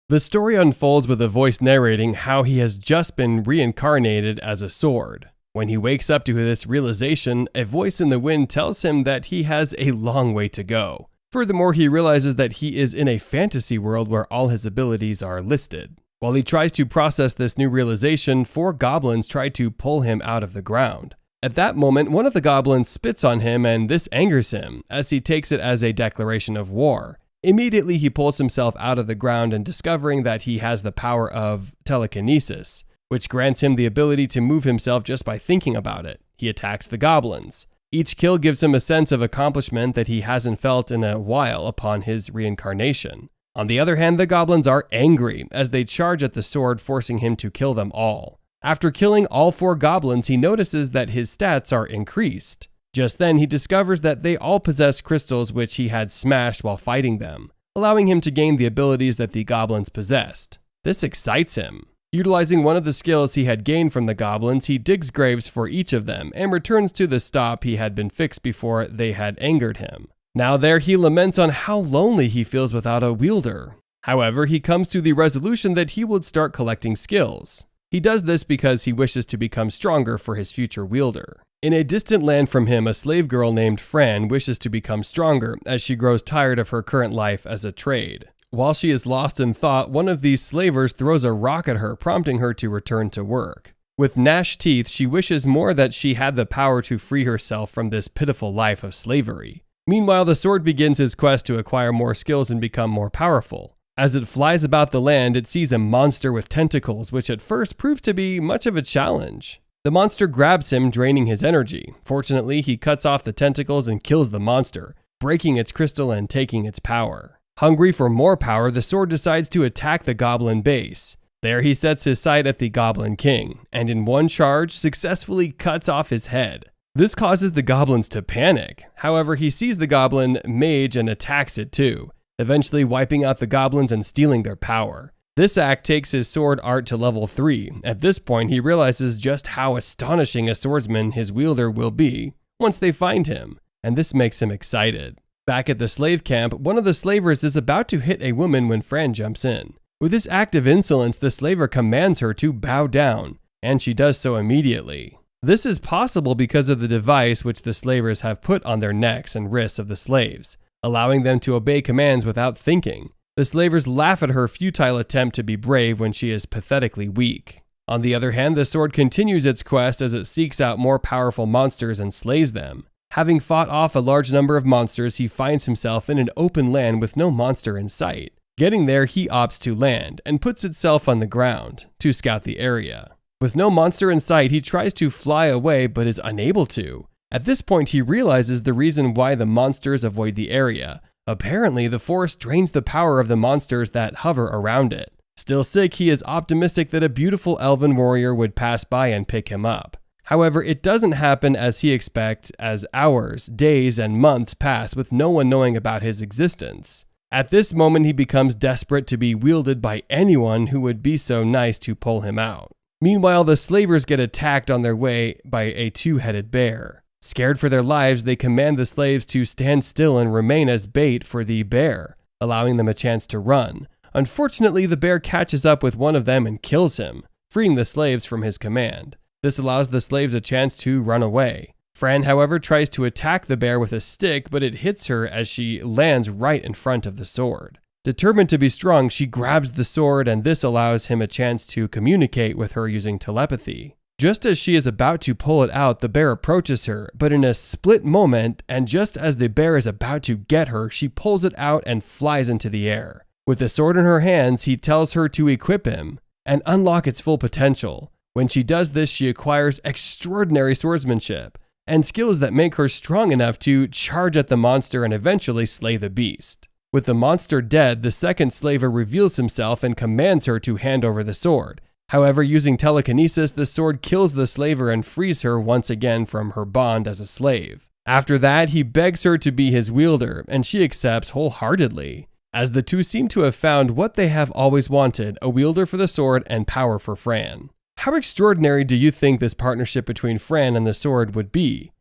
The story unfolds with a voice narrating how he has just been reincarnated as a sword. When he wakes up to this realization, a voice in the wind tells him that he has a long way to go. Furthermore, he realizes that he is in a fantasy world where all his abilities are listed. While he tries to process this new realization, 4 goblins try to pull him out of the ground. At that moment, one of the goblins spits on him, and this angers him, as he takes it as a declaration of war. Immediately, he pulls himself out of the ground and discovering that he has the power of telekinesis, which grants him the ability to move himself just by thinking about it. He attacks the goblins. Each kill gives him a sense of accomplishment that he hasn't felt in a while upon his reincarnation. On the other hand, the goblins are angry as they charge at the sword, forcing him to kill them all. After killing all 4 goblins, he notices that his stats are increased. Just then, he discovers that they all possess crystals which he had smashed while fighting them, allowing him to gain the abilities that the goblins possessed. This excites him. Utilizing one of the skills he had gained from the goblins, he digs graves for each of them and returns to the stop he had been fixed before they had angered him. Now there, he laments on how lonely he feels without a wielder. However, he comes to the resolution that he would start collecting skills. He does this because he wishes to become stronger for his future wielder. In a distant land from him, a slave girl named Fran wishes to become stronger as she grows tired of her current life as a trade. While she is lost in thought, one of these slavers throws a rock at her, prompting her to return to work. With gnashed teeth, she wishes more that she had the power to free herself from this pitiful life of slavery. Meanwhile, the sword begins his quest to acquire more skills and become more powerful. As it flies about the land, it sees a monster with tentacles, which at first proves to be much of a challenge. The monster grabs him, draining his energy. Fortunately, he cuts off the tentacles and kills the monster, breaking its crystal and taking its power. Hungry for more power, the sword decides to attack the goblin base. There he sets his sight at the Goblin King, and in one charge successfully cuts off his head. This causes the goblins to panic. However, he sees the goblin mage and attacks it too, eventually wiping out the goblins and stealing their power. This act takes his sword art to level 3. At this point, he realizes just how astonishing a swordsman his wielder will be once they find him, and this makes him excited. Back at the slave camp, one of the slavers is about to hit a woman when Fran jumps in. With this act of insolence, the slaver commands her to bow down, and she does so immediately. This is possible because of the device which the slavers have put on their necks and wrists of the slaves, allowing them to obey commands without thinking. The slavers laugh at her futile attempt to be brave when she is pathetically weak. On the other hand, the sword continues its quest as it seeks out more powerful monsters and slays them. Having fought off a large number of monsters, he finds himself in an open land with no monster in sight. Getting there, he opts to land and puts itself on the ground to scout the area. With no monster in sight, he tries to fly away but is unable to. At this point, he realizes the reason why the monsters avoid the area. Apparently, the forest drains the power of the monsters that hover around it. Still sick, he is optimistic that a beautiful elven warrior would pass by and pick him up. However, it doesn't happen as he expects, as hours, days, and months pass with no one knowing about his existence. At this moment, he becomes desperate to be wielded by anyone who would be so nice to pull him out. Meanwhile, the slavers get attacked on their way by a 2-headed bear. Scared for their lives, they command the slaves to stand still and remain as bait for the bear, allowing them a chance to run. Unfortunately, the bear catches up with one of them and kills him, freeing the slaves from his command. This allows the slaves a chance to run away. Fran, however, tries to attack the bear with a stick, but it hits her as she lands right in front of the sword. Determined to be strong, she grabs the sword, and this allows him a chance to communicate with her using telepathy. Just as she is about to pull it out, the bear approaches her, but in a split moment, and just as the bear is about to get her, she pulls it out and flies into the air. With the sword in her hands, he tells her to equip him and unlock its full potential. When she does this, she acquires extraordinary swordsmanship and skills that make her strong enough to charge at the monster and eventually slay the beast. With the monster dead, the second slaver reveals himself and commands her to hand over the sword. However, using telekinesis, the sword kills the slaver and frees her once again from her bond as a slave. After that, he begs her to be his wielder, and she accepts wholeheartedly, as the two seem to have found what they have always wanted, a wielder for the sword and power for Fran. How extraordinary do you think this partnership between Fran and the sword would be?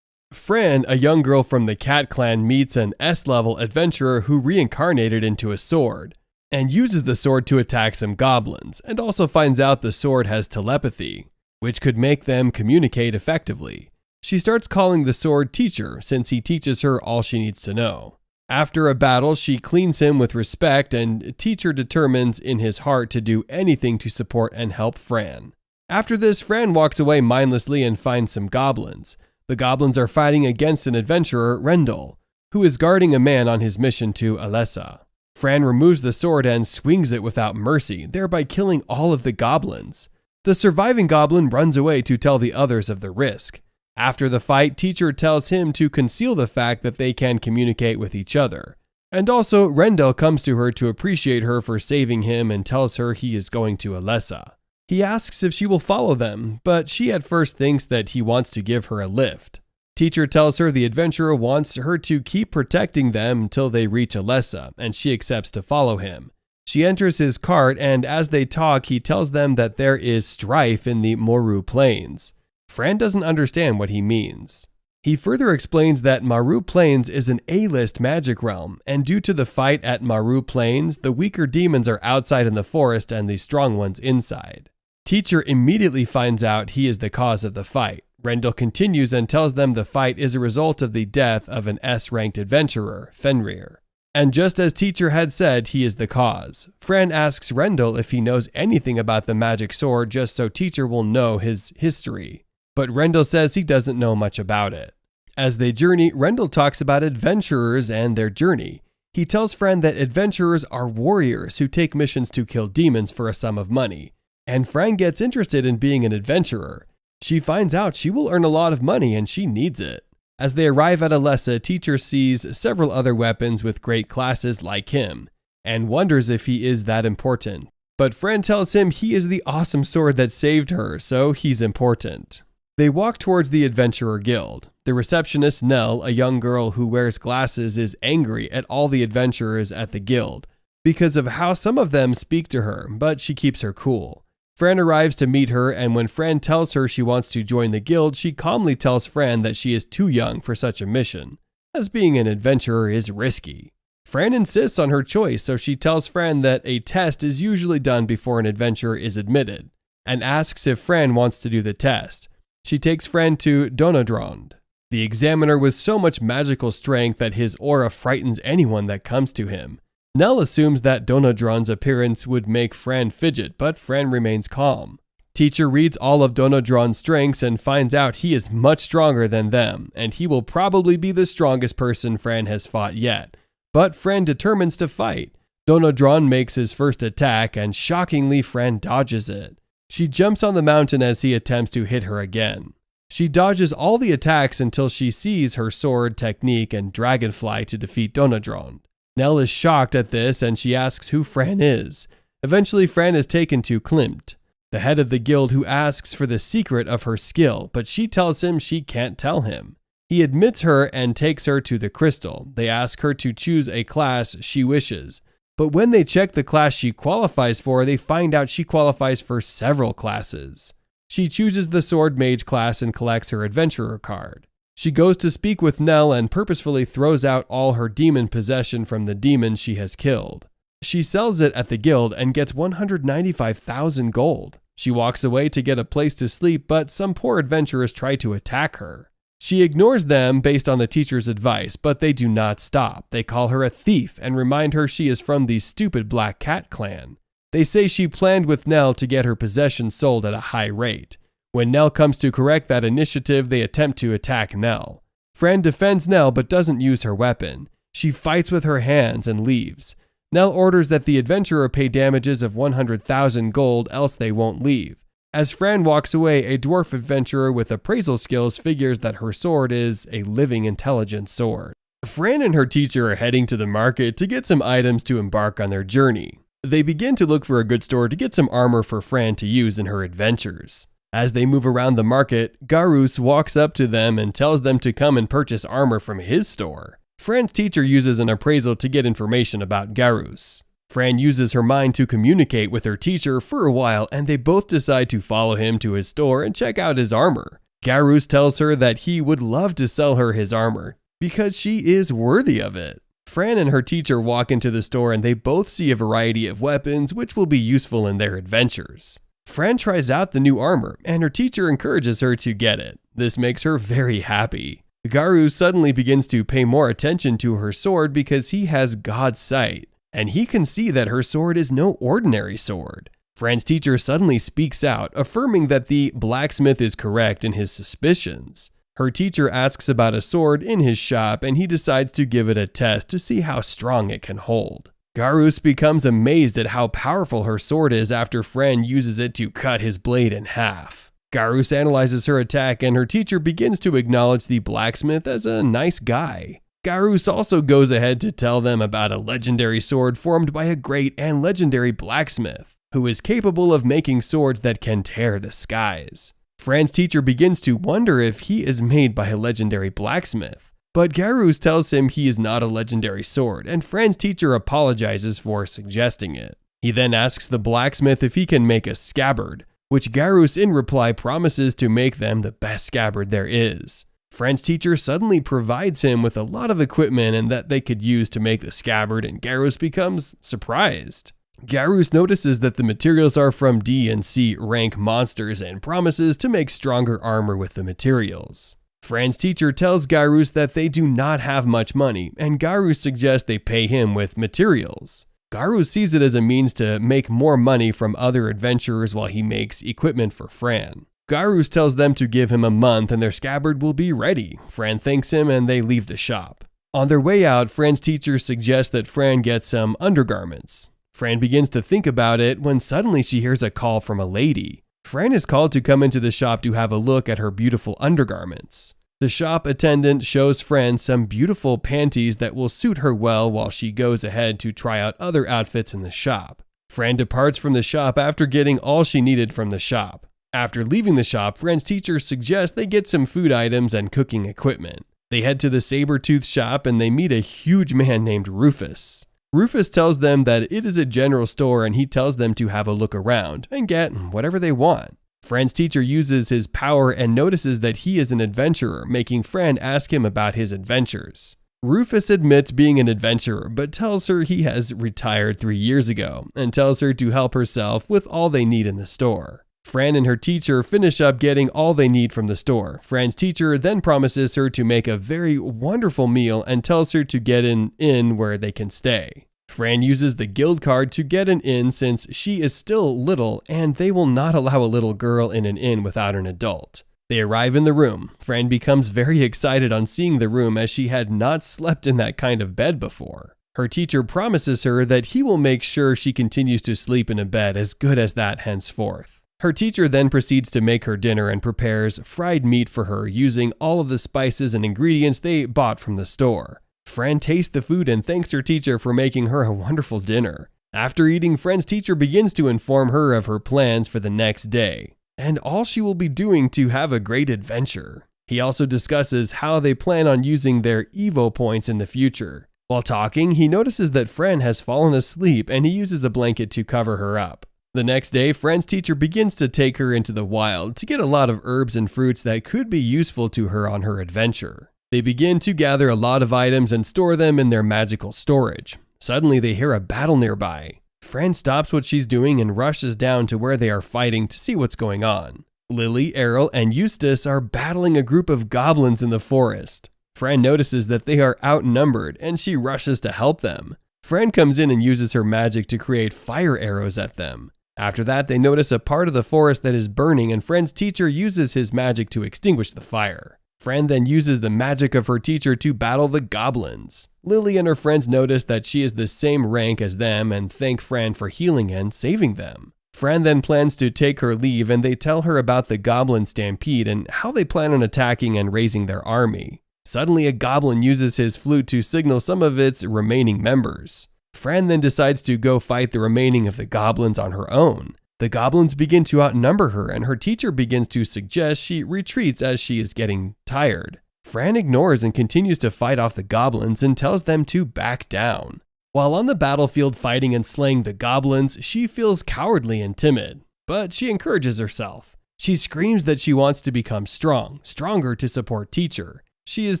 Fran, a young girl from the Cat clan, meets an S-level adventurer who reincarnated into a sword. and uses the sword to attack some goblins, and also finds out the sword has telepathy, which could make them communicate effectively. She starts calling the sword Teacher since he teaches her all she needs to know. After a battle, she cleans him with respect, and Teacher determines in his heart to do anything to support and help Fran. After this, Fran walks away mindlessly and finds some goblins. The goblins are fighting against an adventurer, Rendell, who is guarding a man on his mission to Alessa. Fran removes the sword and swings it without mercy, thereby killing all of the goblins. The surviving goblin runs away to tell the others of the risk. After the fight, Teacher tells him to conceal the fact that they can communicate with each other. And also, Rendell comes to her to appreciate her for saving him and tells her he is going to Alessa. He asks if she will follow them, but she at first thinks that he wants to give her a lift. Teacher tells her the adventurer wants her to keep protecting them until they reach Alessa, and she accepts to follow him. She enters his cart, and as they talk, he tells them that there is strife in the Moru Plains. Fran doesn't understand what he means. He further explains that Maru Plains is an A-list magic realm, and due to the fight at Maru Plains, the weaker demons are outside in the forest and the strong ones inside. Teacher immediately finds out he is the cause of the fight. Rendell continues and tells them the fight is a result of the death of an S-ranked adventurer, Fenrir. And just as Teacher had said, he is the cause. Fran asks Rendell if he knows anything about the magic sword just so Teacher will know his history. But Rendell says he doesn't know much about it. As they journey, Rendell talks about adventurers and their journey. He tells Fran that adventurers are warriors who take missions to kill demons for a sum of money. And Fran gets interested in being an adventurer. She finds out she will earn a lot of money and she needs it. As they arrive at Alessa, Teacher sees several other weapons with great classes like him, and wonders if he is that important. But Fran tells him he is the awesome sword that saved her, so he's important. They walk towards the Adventurer Guild. The receptionist, Nell, a young girl who wears glasses, is angry at all the adventurers at the guild because of how some of them speak to her, but she keeps her cool. Fran arrives to meet her, and when Fran tells her she wants to join the guild, she calmly tells Fran that she is too young for such a mission, as being an adventurer is risky. Fran insists on her choice, so she tells Fran that a test is usually done before an adventurer is admitted, and asks if Fran wants to do the test. She takes Fran to Donodrond, the examiner with so much magical strength that his aura frightens anyone that comes to him. Nell assumes that Donodron's appearance would make Fran fidget, but Fran remains calm. Teacher reads all of Donodron's strengths and finds out he is much stronger than them, and he will probably be the strongest person Fran has fought yet. But Fran determines to fight. Donodron makes his first attack, and shockingly, Fran dodges it. She jumps on the mountain as he attempts to hit her again. She dodges all the attacks until she sees her sword, technique, and dragonfly to defeat Donodron. Nell is shocked at this and she asks who Fran is. Eventually, Fran is taken to Klimt, the head of the guild, who asks for the secret of her skill, but she tells him she can't tell him. He admits her and takes her to the crystal. They ask her to choose a class she wishes, but when they check the class she qualifies for, they find out she qualifies for several classes. She chooses the sword mage class and collects her adventurer card. She goes to speak with Nell and purposefully throws out all her demon possession from the demons she has killed. She sells it at the guild and gets 195,000 gold. She walks away to get a place to sleep, but some poor adventurers try to attack her. She ignores them based on the teacher's advice, but they do not stop. They call her a thief and remind her she is from the stupid Black Cat clan. They say she planned with Nell to get her possessions sold at a high rate. When Nell comes to correct that initiative, they attempt to attack Nell. Fran defends Nell but doesn't use her weapon. She fights with her hands and leaves. Nell orders that the adventurer pay damages of 100,000 gold, else they won't leave. As Fran walks away, a dwarf adventurer with appraisal skills figures that her sword is a living intelligent sword. Fran and her teacher are heading to the market to get some items to embark on their journey. They begin to look for a good store to get some armor for Fran to use in her adventures. As they move around the market, Garus walks up to them and tells them to come and purchase armor from his store. Fran's teacher uses an appraisal to get information about Garus. Fran uses her mind to communicate with her teacher for a while, and they both decide to follow him to his store and check out his armor. Garus tells her that he would love to sell her his armor because she is worthy of it. Fran and her teacher walk into the store and they both see a variety of weapons which will be useful in their adventures. Fran tries out the new armor and her teacher encourages her to get it. This makes her very happy. Garu suddenly begins to pay more attention to her sword because he has God's sight, and he can see that her sword is no ordinary sword. Fran's teacher suddenly speaks out, affirming that the blacksmith is correct in his suspicions. Her teacher asks about a sword in his shop and he decides to give it a test to see how strong it can hold. Garus becomes amazed at how powerful her sword is after Fran uses it to cut his blade in half. Garus analyzes her attack and her teacher begins to acknowledge the blacksmith as a nice guy. Garus also goes ahead to tell them about a legendary sword formed by a great and legendary blacksmith, who is capable of making swords that can tear the skies. Fran's teacher begins to wonder if he is made by a legendary blacksmith, but Garus tells him he is not a legendary sword, and Fran's teacher apologizes for suggesting it. He then asks the blacksmith if he can make a scabbard, which Garus in reply promises to make them the best scabbard there is. Fran's teacher suddenly provides him with a lot of equipment and that they could use to make the scabbard, and Garus becomes surprised. Garus notices that the materials are from D and C rank monsters and promises to make stronger armor with the materials. Fran's teacher tells Garus that they do not have much money, and Garus suggests they pay him with materials. Garus sees it as a means to make more money from other adventurers while he makes equipment for Fran. Garus tells them to give him a month and their scabbard will be ready. Fran thanks him and they leave the shop. On their way out, Fran's teacher suggests that Fran get some undergarments. Fran begins to think about it when suddenly she hears a call from a lady. Fran is called to come into the shop to have a look at her beautiful undergarments. The shop attendant shows Fran some beautiful panties that will suit her well while she goes ahead to try out other outfits in the shop. Fran departs from the shop after getting all she needed from the shop. After leaving the shop, Fran's teacher suggests they get some food items and cooking equipment. They head to the saber-tooth shop and they meet a huge man named Rufus. Rufus tells them that it is a general store and he tells them to have a look around and get whatever they want. Fran's teacher uses his power and notices that he is an adventurer, making Fran ask him about his adventures. Rufus admits being an adventurer, but tells her he has retired 3 years ago and tells her to help herself with all they need in the store. Fran and her teacher finish up getting all they need from the store. Fran's teacher then promises her to make a very wonderful meal and tells her to get an inn where they can stay. Fran uses the guild card to get an inn since she is still little and they will not allow a little girl in an inn without an adult. They arrive in the room. Fran becomes very excited on seeing the room as she had not slept in that kind of bed before. Her teacher promises her that he will make sure she continues to sleep in a bed as good as that henceforth. Her teacher then proceeds to make her dinner and prepares fried meat for her using all of the spices and ingredients they bought from the store. Fran tastes the food and thanks her teacher for making her a wonderful dinner. After eating, Fran's teacher begins to inform her of her plans for the next day and all she will be doing to have a great adventure. He also discusses how they plan on using their Evo points in the future. While talking, he notices that Fran has fallen asleep and he uses a blanket to cover her up. The next day, Fran's teacher begins to take her into the wild to get a lot of herbs and fruits that could be useful to her on her adventure. They begin to gather a lot of items and store them in their magical storage. Suddenly, they hear a battle nearby. Fran stops what she's doing and rushes down to where they are fighting to see what's going on. Lily, Errol, and Eustace are battling a group of goblins in the forest. Fran notices that they are outnumbered and she rushes to help them. Fran comes in and uses her magic to create fire arrows at them. After that, they notice a part of the forest that is burning and Fran's teacher uses his magic to extinguish the fire. Fran then uses the magic of her teacher to battle the goblins. Lily and her friends notice that she is the same rank as them and thank Fran for healing and saving them. Fran then plans to take her leave and they tell her about the goblin stampede and how they plan on attacking and raising their army. Suddenly, a goblin uses his flute to signal some of its remaining members. Fran then decides to go fight the remaining of the goblins on her own. The goblins begin to outnumber her and her teacher begins to suggest she retreats as she is getting tired. Fran ignores and continues to fight off the goblins and tells them to back down. While on the battlefield fighting and slaying the goblins, she feels cowardly and timid, but she encourages herself. She screams that she wants to become stronger to support teacher. She is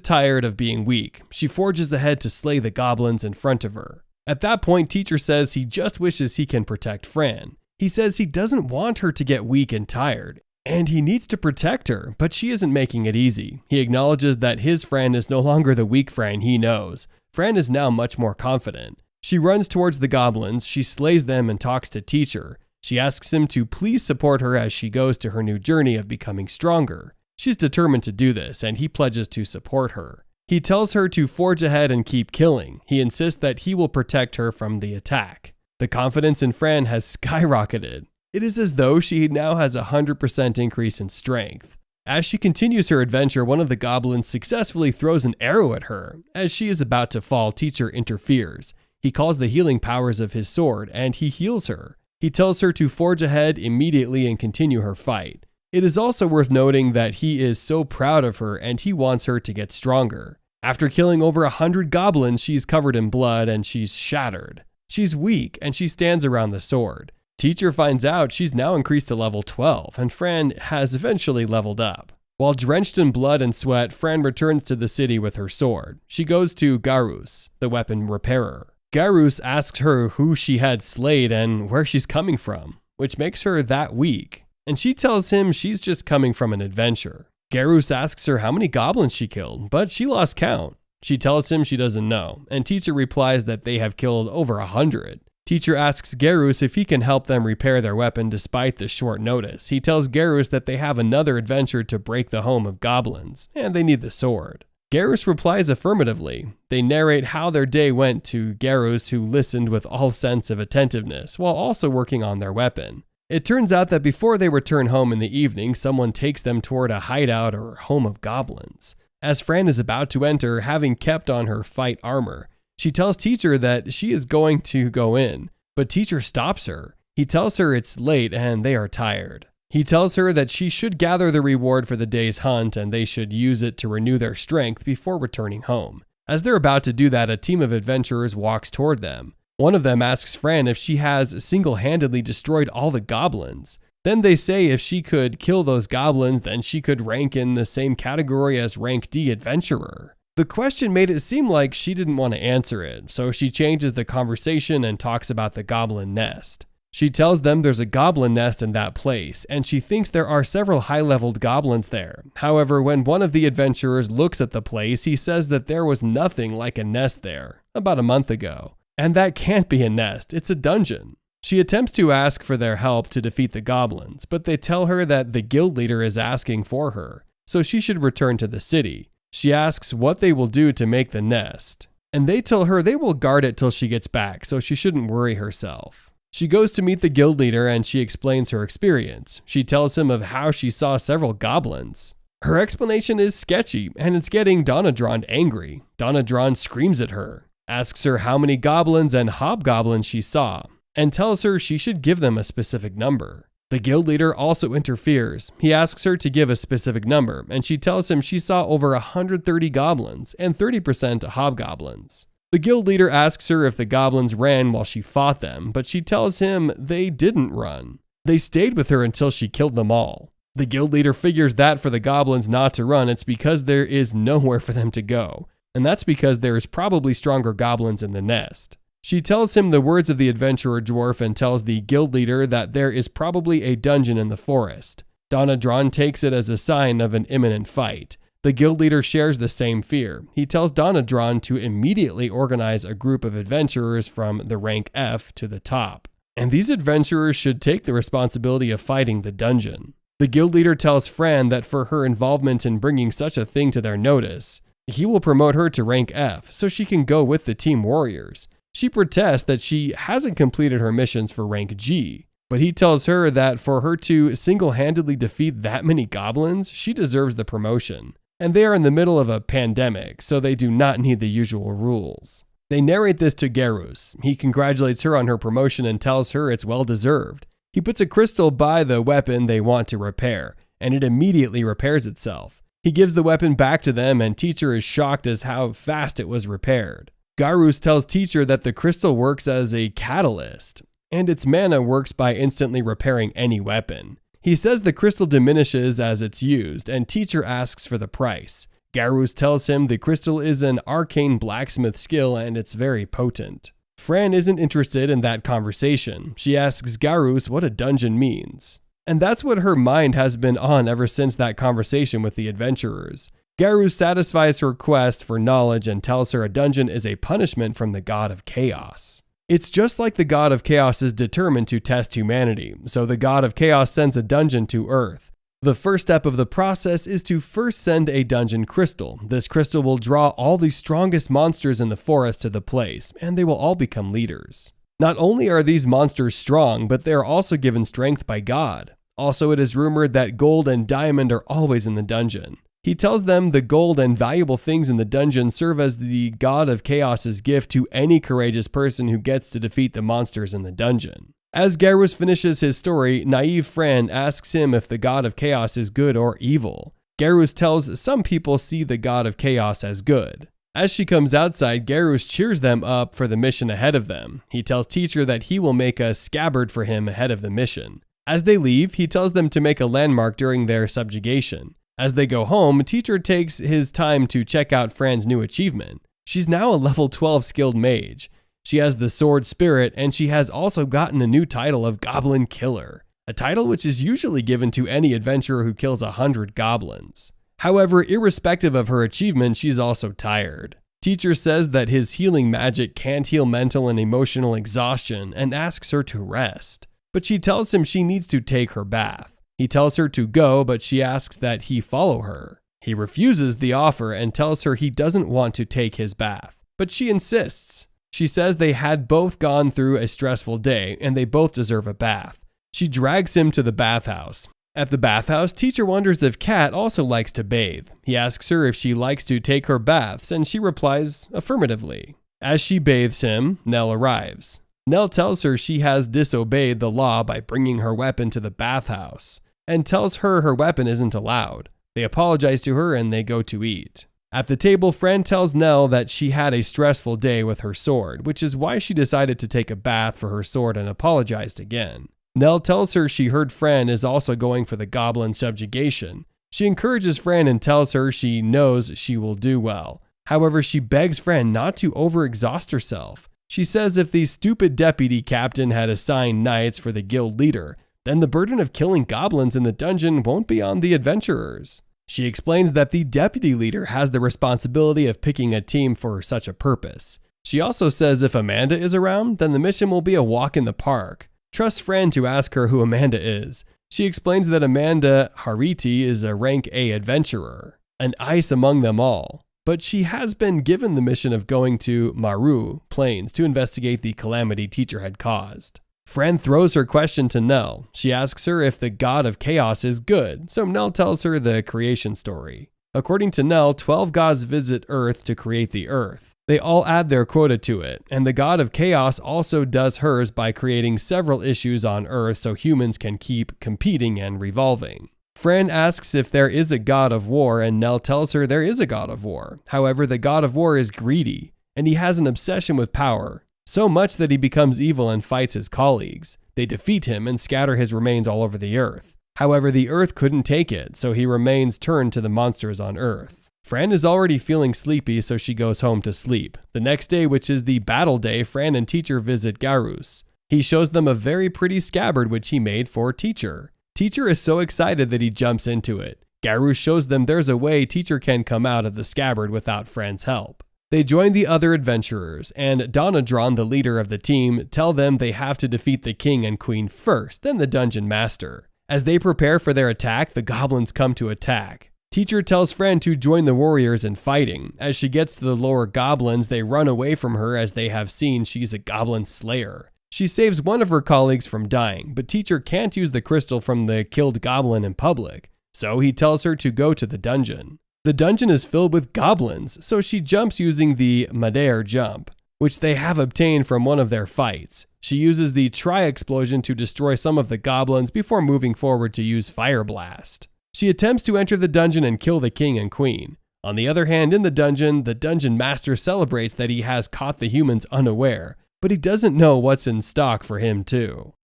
tired of being weak. She forges ahead to slay the goblins in front of her. At that point, teacher says he just wishes he can protect Fran. He says he doesn't want her to get weak and tired, and he needs to protect her, but she isn't making it easy. He acknowledges that his Fran is no longer the weak Fran he knows. Fran is now much more confident. She runs towards the goblins, she slays them and talks to teacher. She asks him to please support her as she goes to her new journey of becoming stronger. She's determined to do this, and he pledges to support her. He tells her to forge ahead and keep killing. He insists that he will protect her from the attack. The confidence in Fran has skyrocketed. It is as though she now has a 100% increase in strength. As she continues her adventure, one of the goblins successfully throws an arrow at her. As she is about to fall, teacher interferes. He calls the healing powers of his sword, and he heals her. He tells her to forge ahead immediately and continue her fight. It is also worth noting that he is so proud of her and he wants her to get stronger. After killing over 100 goblins, she's covered in blood and she's shattered. She's weak and she stands around the sword. Teacher finds out she's now increased to level 12 and Fran has eventually leveled up. While drenched in blood and sweat, Fran returns to the city with her sword. She goes to Garus, the weapon repairer. Garus asks her who she had slayed and where she's coming from, which makes her that weak. And she tells him she's just coming from an adventure. Garus asks her how many goblins she killed, but she lost count. She tells him she doesn't know, and teacher replies that they have killed over 100. Teacher asks Garus if he can help them repair their weapon despite the short notice. He tells Garus that they have another adventure to break the home of goblins, and they need the sword. Garus replies affirmatively. They narrate how their day went to Garus, who listened with all sense of attentiveness, while also working on their weapon. It turns out that before they return home in the evening, someone takes them toward a hideout or home of goblins. As Fran is about to enter, having kept on her fight armor, she tells teacher that she is going to go in, but teacher stops her. He tells her it's late and they are tired. He tells her that she should gather the reward for the day's hunt and they should use it to renew their strength before returning home. As they're about to do that, a team of adventurers walks toward them. One of them asks Fran if she has single-handedly destroyed all the goblins. Then they say if she could kill those goblins, then she could rank in the same category as rank D adventurer. The question made it seem like she didn't want to answer it, so she changes the conversation and talks about the goblin nest. She tells them there's a goblin nest in that place, and she thinks there are several high-leveled goblins there. However, when one of the adventurers looks at the place, he says that there was nothing like a nest there, about a month ago. And that can't be a nest, it's a dungeon. She attempts to ask for their help to defeat the goblins, but they tell her that the guild leader is asking for her, so she should return to the city. She asks what they will do to make the nest, and they tell her they will guard it till she gets back, so she shouldn't worry herself. She goes to meet the guild leader and she explains her experience. She tells him of how she saw several goblins. Her explanation is sketchy, and it's getting Donadron angry. Donadron screams at her, asks her how many goblins and hobgoblins she saw, and tells her she should give them a specific number. The guild leader also interferes. He asks her to give a specific number, and she tells him she saw over 130 goblins and 30% hobgoblins. The guild leader asks her if the goblins ran while she fought them, but she tells him they didn't run. They stayed with her until she killed them all. The guild leader figures that for the goblins not to run, it's because there is nowhere for them to go. And that's because there is probably stronger goblins in the nest. She tells him the words of the adventurer dwarf and tells the guild leader that there is probably a dungeon in the forest. Donadron takes it as a sign of an imminent fight. The guild leader shares the same fear. He tells Donadron to immediately organize a group of adventurers from the rank F to the top. And these adventurers should take the responsibility of fighting the dungeon. The guild leader tells Fran that for her involvement in bringing such a thing to their notice, he will promote her to rank F so she can go with the team warriors. She protests that she hasn't completed her missions for rank G, but he tells her that for her to single-handedly defeat that many goblins, she deserves the promotion. And they are in the middle of a pandemic, so they do not need the usual rules. They narrate this to Garus. He congratulates her on her promotion and tells her it's well-deserved. He puts a crystal by the weapon they want to repair, and it immediately repairs itself. He gives the weapon back to them, and teacher is shocked as how fast it was repaired. Garus tells teacher that the crystal works as a catalyst, and its mana works by instantly repairing any weapon. He says the crystal diminishes as it's used, and teacher asks for the price. Garus tells him the crystal is an arcane blacksmith skill and it's very potent. Fran isn't interested in that conversation. She asks Garus what a dungeon means. And that's what her mind has been on ever since that conversation with the adventurers. Garus satisfies her quest for knowledge and tells her a dungeon is a punishment from the god of chaos. It's just like the god of chaos is determined to test humanity, so the god of chaos sends a dungeon to Earth. The first step of the process is to first send a dungeon crystal. This crystal will draw all the strongest monsters in the forest to the place, and they will all become leaders. Not only are these monsters strong, but they are also given strength by God. Also, it is rumored that gold and diamond are always in the dungeon. He tells them the gold and valuable things in the dungeon serve as the god of chaos's gift to any courageous person who gets to defeat the monsters in the dungeon. As Garus finishes his story, naive Fran asks him if the god of chaos is good or evil. Garus tells some people see the god of chaos as good. As she comes outside, Garus cheers them up for the mission ahead of them. He tells Teacher that he will make a scabbard for him ahead of the mission. As they leave, he tells them to make a landmark during their subjugation. As they go home, Teacher takes his time to check out Fran's new achievement. She's now a level 12 skilled mage. She has the sword spirit, and she has also gotten a new title of Goblin Killer, a title which is usually given to any adventurer who kills 100 goblins. However, irrespective of her achievement, she's also tired. Teacher says that his healing magic can't heal mental and emotional exhaustion and asks her to rest. But she tells him she needs to take her bath. He tells her to go, but she asks that he follow her. He refuses the offer and tells her he doesn't want to take his bath, but she insists. She says they had both gone through a stressful day and they both deserve a bath. She drags him to the bathhouse. At the bathhouse, Teacher wonders if Kat also likes to bathe. He asks her if she likes to take her baths, and she replies affirmatively. As she bathes him, Nell arrives. Nell tells her she has disobeyed the law by bringing her weapon to the bathhouse, and tells her her weapon isn't allowed. They apologize to her and they go to eat. At the table, Fran tells Nell that she had a stressful day with her sword, which is why she decided to take a bath for her sword and apologized again. Nell tells her she heard Fran is also going for the goblin subjugation. She encourages Fran and tells her she knows she will do well. However, she begs Fran not to overexhaust herself. She says if the stupid deputy captain had assigned knights for the guild leader, then the burden of killing goblins in the dungeon won't be on the adventurers. She explains that the deputy leader has the responsibility of picking a team for such a purpose. She also says if Amanda is around, then the mission will be a walk in the park. Trusts Fran to ask her who Amanda is. She explains that Amanda Hariti is a rank A adventurer, an ice among them all. But she has been given the mission of going to Maru Plains to investigate the calamity Teacher had caused. Fran throws her question to Nell. She asks her if the god of chaos is good, so Nell tells her the creation story. According to Nell, 12 gods visit Earth to create the Earth. They all add their quota to it, and the god of chaos also does hers by creating several issues on Earth so humans can keep competing and revolving. Fran asks if there is a god of war, and Nell tells her there is a god of war. However, the god of war is greedy, and he has an obsession with power, so much that he becomes evil and fights his colleagues. They defeat him and scatter his remains all over the Earth. However, the Earth couldn't take it, so he remains turned to the monsters on Earth. Fran is already feeling sleepy, so she goes home to sleep. The next day, which is the battle day, Fran and Teacher visit Garus. He shows them a very pretty scabbard which he made for Teacher. Teacher is so excited that he jumps into it. Garus shows them there's a way Teacher can come out of the scabbard without Fran's help. They join the other adventurers, and Donadron, the leader of the team, tell them they have to defeat the king and queen first, then the dungeon master. As they prepare for their attack, the goblins come to attack. Teacher tells Fran to join the warriors in fighting. As she gets to the lower goblins, they run away from her as they have seen she's a goblin slayer. She saves one of her colleagues from dying, but Teacher can't use the crystal from the killed goblin in public, so he tells her to go to the dungeon. The dungeon is filled with goblins, so she jumps using the Madair jump, which they have obtained from one of their fights. She uses the tri-explosion to destroy some of the goblins before moving forward to use Fire Blast. She attempts to enter the dungeon and kill the king and queen. On the other hand, in the dungeon master celebrates that he has caught the humans unaware, but he doesn't know what's in stock for him too.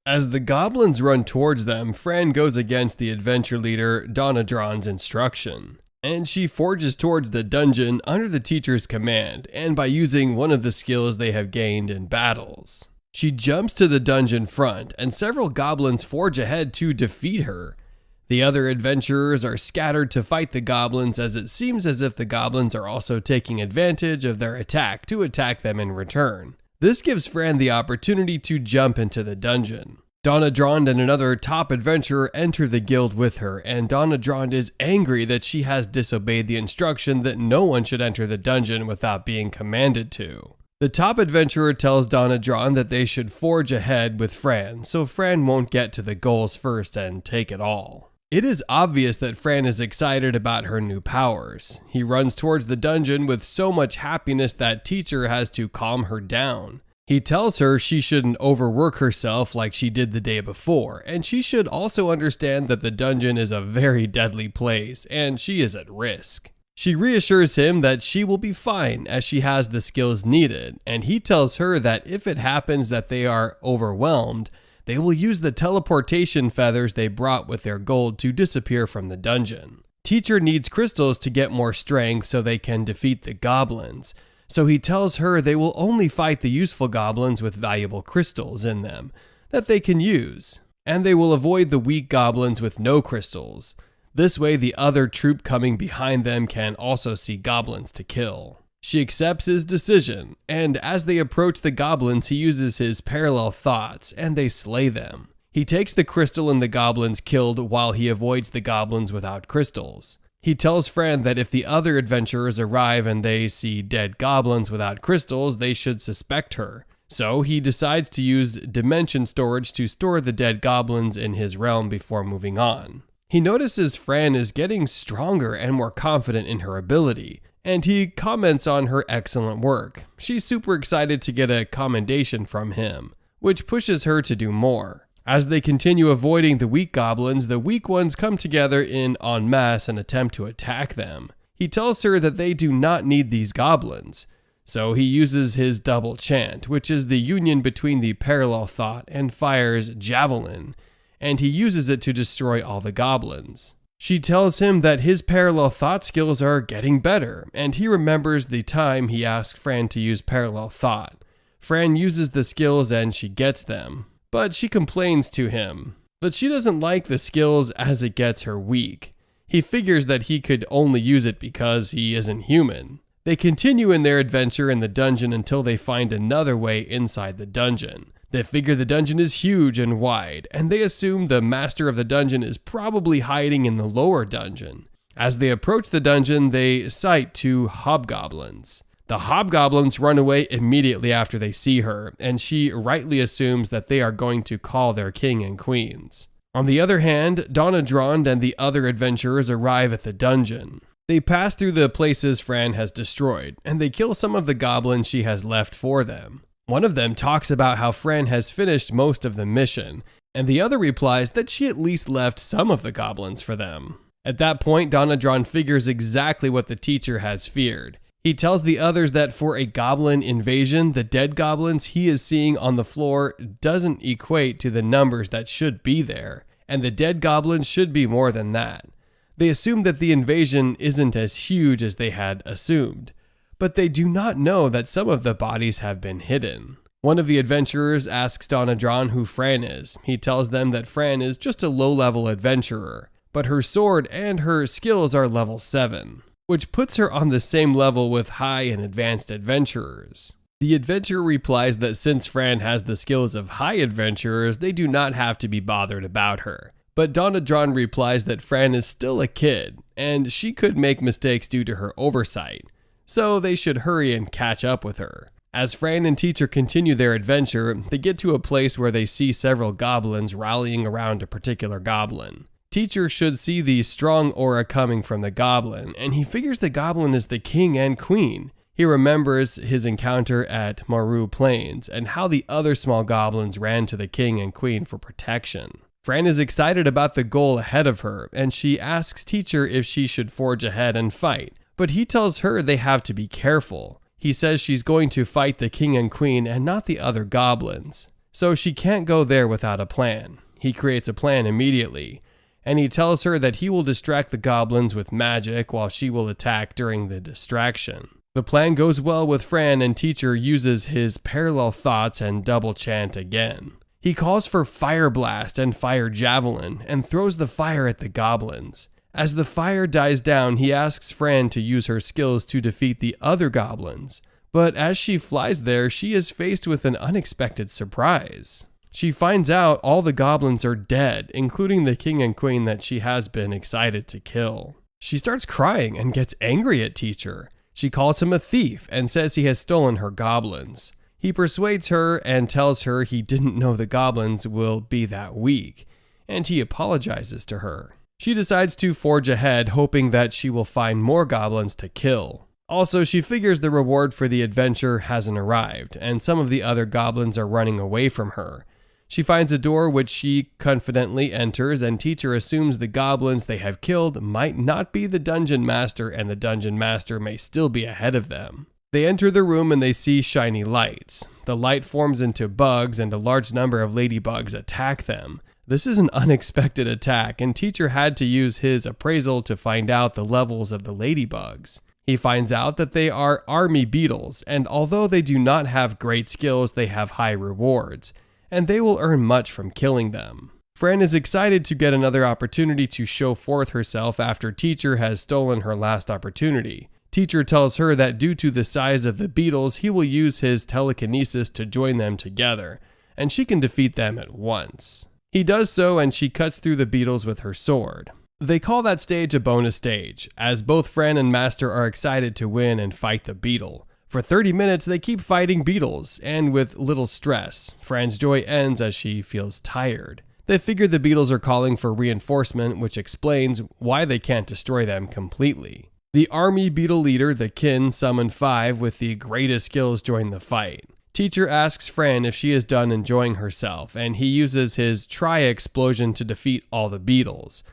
As the goblins run towards them, Fran goes against the adventure leader Donadron's instruction. and she forges towards the dungeon under the teacher's command and by using one of the skills they have gained in battles. She jumps to the dungeon front, and several goblins forge ahead to defeat her. The other adventurers are scattered to fight the goblins, as it seems as if the goblins are also taking advantage of their attack to attack them in return. This gives Fran the opportunity to jump into the dungeon. Donna-Drond and another top adventurer enter the guild with her, and Donna-Drond is angry that she has disobeyed the instruction that no one should enter the dungeon without being commanded to. The top adventurer tells Donna-Drond that they should forge ahead with Fran, so Fran won't get to the goals first and take it all. It is obvious that Fran is excited about her new powers. He runs towards the dungeon with so much happiness that teacher has to calm her down. He tells her she shouldn't overwork herself like she did the day before, and she should also understand that the dungeon is a very deadly place and she is at risk. She reassures him that she will be fine as she has the skills needed, and he tells her that if it happens that they are overwhelmed, they will use the teleportation feathers they brought with their gold to disappear from the dungeon. Teacher needs crystals to get more strength so they can defeat the goblins, so he tells her they will only fight the useful goblins with valuable crystals in them that they can use, and they will avoid the weak goblins with no crystals. This way the other troop coming behind them can also see goblins to kill. She accepts his decision, and as they approach the goblins he uses his parallel thoughts and they slay them. He takes the crystal and the goblins killed while he avoids the goblins without crystals. He tells Fran that if the other adventurers arrive and they see dead goblins without crystals, they should suspect her. So he decides to use dimension storage to store the dead goblins in his realm before moving on. He notices Fran is getting stronger and more confident in her ability, and he comments on her excellent work. She's super excited to get a commendation from him, which pushes her to do more. As they continue avoiding the weak goblins, the weak ones come together en masse and attempt to attack them. He tells her that they do not need these goblins, so he uses his double chant, which is the union between the parallel thought and fires javelin, and he uses it to destroy all the goblins. She tells him that his parallel thought skills are getting better, and he remembers the time he asked Fran to use parallel thought. Fran uses the skills and she gets them, but she complains to him. But she doesn't like the skills as it gets her weak. He figures that he could only use it because he isn't human. They continue in their adventure in the dungeon until they find another way inside the dungeon. They figure the dungeon is huge and wide, and they assume the master of the dungeon is probably hiding in the lower dungeon. As they approach the dungeon, they sight two hobgoblins. The hobgoblins run away immediately after they see her, and she rightly assumes that they are going to call their king and queens. On the other hand, Donna-Drond and the other adventurers arrive at the dungeon. They pass through the places Fran has destroyed, and they kill some of the goblins she has left for them. One of them talks about how Fran has finished most of the mission, and the other replies that she at least left some of the goblins for them. At that point, Donna-Drond figures exactly what the teacher has feared. He tells the others that for a goblin invasion, the dead goblins he is seeing on the floor doesn't equate to the numbers that should be there, and the dead goblins should be more than that. They assume that the invasion isn't as huge as they had assumed, but they do not know that some of the bodies have been hidden. One of the adventurers asks Donna-Drond who Fran is. He tells them that Fran is just a low-level adventurer, but her sword and her skills are level 7, which puts her on the same level with high and advanced adventurers. The adventurer replies that since Fran has the skills of high adventurers, they do not have to be bothered about her. But Donna-Drond replies that Fran is still a kid, and she could make mistakes due to her oversight, so they should hurry and catch up with her. As Fran and teacher continue their adventure, they get to a place where they see several goblins rallying around a particular goblin. Teacher should see the strong aura coming from the goblin, and he figures the goblin is the king and queen. He remembers his encounter at Maru Plains and how the other small goblins ran to the king and queen for protection. Fran is excited about the goal ahead of her, and she asks teacher if she should forge ahead and fight, but he tells her they have to be careful. He says she's going to fight the king and queen and not the other goblins, so she can't go there without a plan. He creates a plan immediately, and he tells her that he will distract the goblins with magic while she will attack during the distraction. The plan goes well with Fran, and Teacher uses his parallel thoughts and double chant again. He calls for Fire Blast and Fire Javelin and throws the fire at the goblins. As the fire dies down, he asks Fran to use her skills to defeat the other goblins. But as she flies there, she is faced with an unexpected surprise. She finds out all the goblins are dead, including the king and queen that she has been excited to kill. She starts crying and gets angry at Teacher. She calls him a thief and says he has stolen her goblins. He persuades her and tells her he didn't know the goblins will be that weak, and he apologizes to her. She decides to forge ahead, hoping that she will find more goblins to kill. Also, she figures the reward for the adventure hasn't arrived, and some of the other goblins are running away from her. She finds a door which she confidently enters, and Teacher assumes the goblins they have killed might not be the dungeon master, and the dungeon master may still be ahead of them. They enter the room and they see shiny lights. The light forms into bugs, and a large number of ladybugs attack them. This is an unexpected attack, and Teacher had to use his appraisal to find out the levels of the ladybugs. He finds out that they are army beetles, and although they do not have great skills, they have high rewards, and they will earn much from killing them. Fran is excited to get another opportunity to show forth herself after Teacher has stolen her last opportunity. Teacher tells her that due to the size of the beetles, he will use his telekinesis to join them together, and she can defeat them at once. He does so, and she cuts through the beetles with her sword. They call that stage a bonus stage, as both Fran and Master are excited to win and fight the beetle. For 30 minutes, they keep fighting beetles, and with little stress. Fran's joy ends as she feels tired. They figure the beetles are calling for reinforcement, which explains why they can't destroy them completely. The army beetle leader, the kin, summoned 5 with the greatest skills join the fight. Teacher asks Fran if she is done enjoying herself, and he uses his tri-explosion to defeat all the beetles.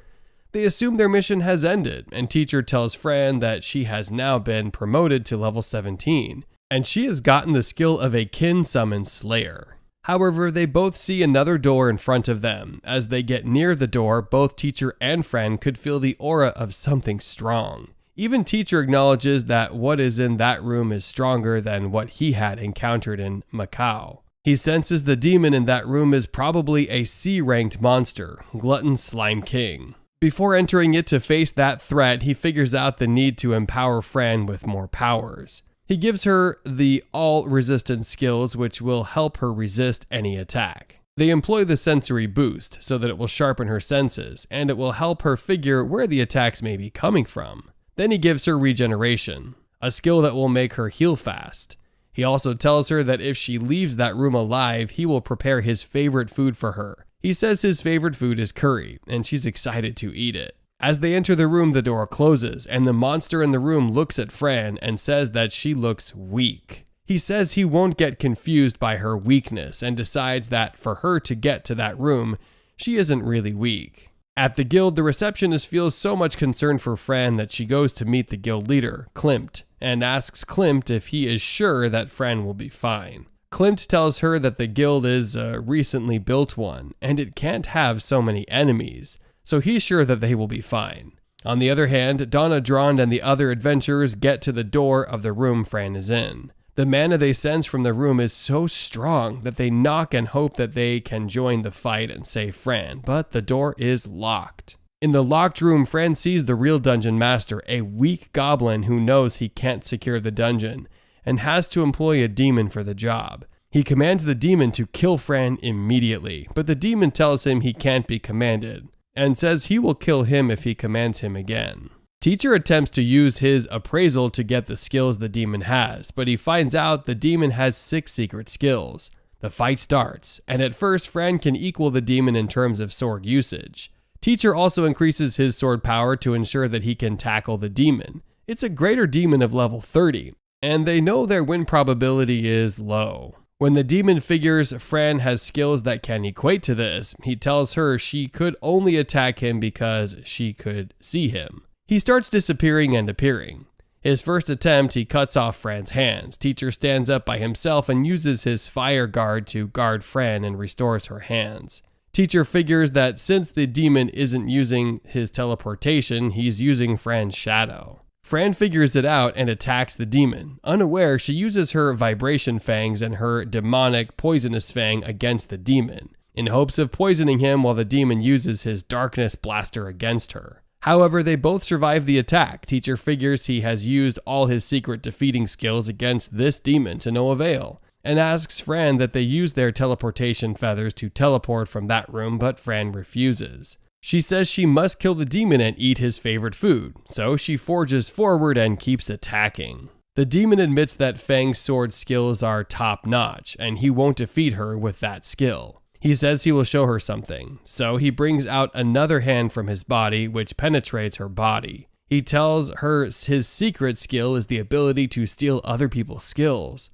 They assume their mission has ended, and Teacher tells Fran that she has now been promoted to level 17, and she has gotten the skill of a kin summon slayer. However, they both see another door in front of them. As they get near the door, both Teacher and Fran could feel the aura of something strong. Even Teacher acknowledges that what is in that room is stronger than what he had encountered in Macau. He senses the demon in that room is probably a C-ranked monster, Glutton Slime King. Before entering it to face that threat, he figures out the need to empower Fran with more powers. He gives her the all-resistance skills, which will help her resist any attack. They employ the sensory boost so that it will sharpen her senses, and it will help her figure where the attacks may be coming from. Then he gives her regeneration, a skill that will make her heal fast. He also tells her that if she leaves that room alive, he will prepare his favorite food for her. He says his favorite food is curry, and she's excited to eat it. As they enter the room, the door closes, and the monster in the room looks at Fran and says that she looks weak. He says he won't get confused by her weakness and decides that for her to get to that room, she isn't really weak. At the guild, the receptionist feels so much concern for Fran that she goes to meet the guild leader, Klimt, and asks Klimt if he is sure that Fran will be fine. Klimt tells her that the guild is a recently built one, and it can't have so many enemies, so he's sure that they will be fine. On the other hand, Donna Drond and the other adventurers get to the door of the room Fran is in. The mana they sense from the room is so strong that they knock and hope that they can join the fight and save Fran, but the door is locked. In the locked room, Fran sees the real dungeon master, a weak goblin who knows he can't secure the dungeon, and has to employ a demon for the job. He commands the demon to kill Fran immediately, but the demon tells him he can't be commanded, and says he will kill him if he commands him again. Teacher attempts to use his appraisal to get the skills the demon has, but he finds out the demon has 6 secret skills. The fight starts, and at first Fran can equal the demon in terms of sword usage. Teacher also increases his sword power to ensure that he can tackle the demon. It's a greater demon of level 30, and they know their win probability is low. When the demon figures Fran has skills that can equate to this, he tells her she could only attack him because she could see him. He starts disappearing and appearing. His first attempt, he cuts off Fran's hands. Teacher stands up by himself and uses his fire guard to guard Fran and restores her hands. Teacher figures that since the demon isn't using his teleportation, he's using Fran's shadow. Fran figures it out and attacks the demon. Unaware, she uses her vibration fangs and her demonic poisonous fang against the demon, in hopes of poisoning him while the demon uses his darkness blaster against her. However, they both survive the attack. Teacher figures he has used all his secret defeating skills against this demon to no avail, and asks Fran that they use their teleportation feathers to teleport from that room, but Fran refuses. She says she must kill the demon and eat his favorite food, so she forges forward and keeps attacking. The demon admits that Fang's sword skills are top-notch, and he won't defeat her with that skill. He says he will show her something, so he brings out another hand from his body, which penetrates her body. He tells her his secret skill is the ability to steal other people's skills.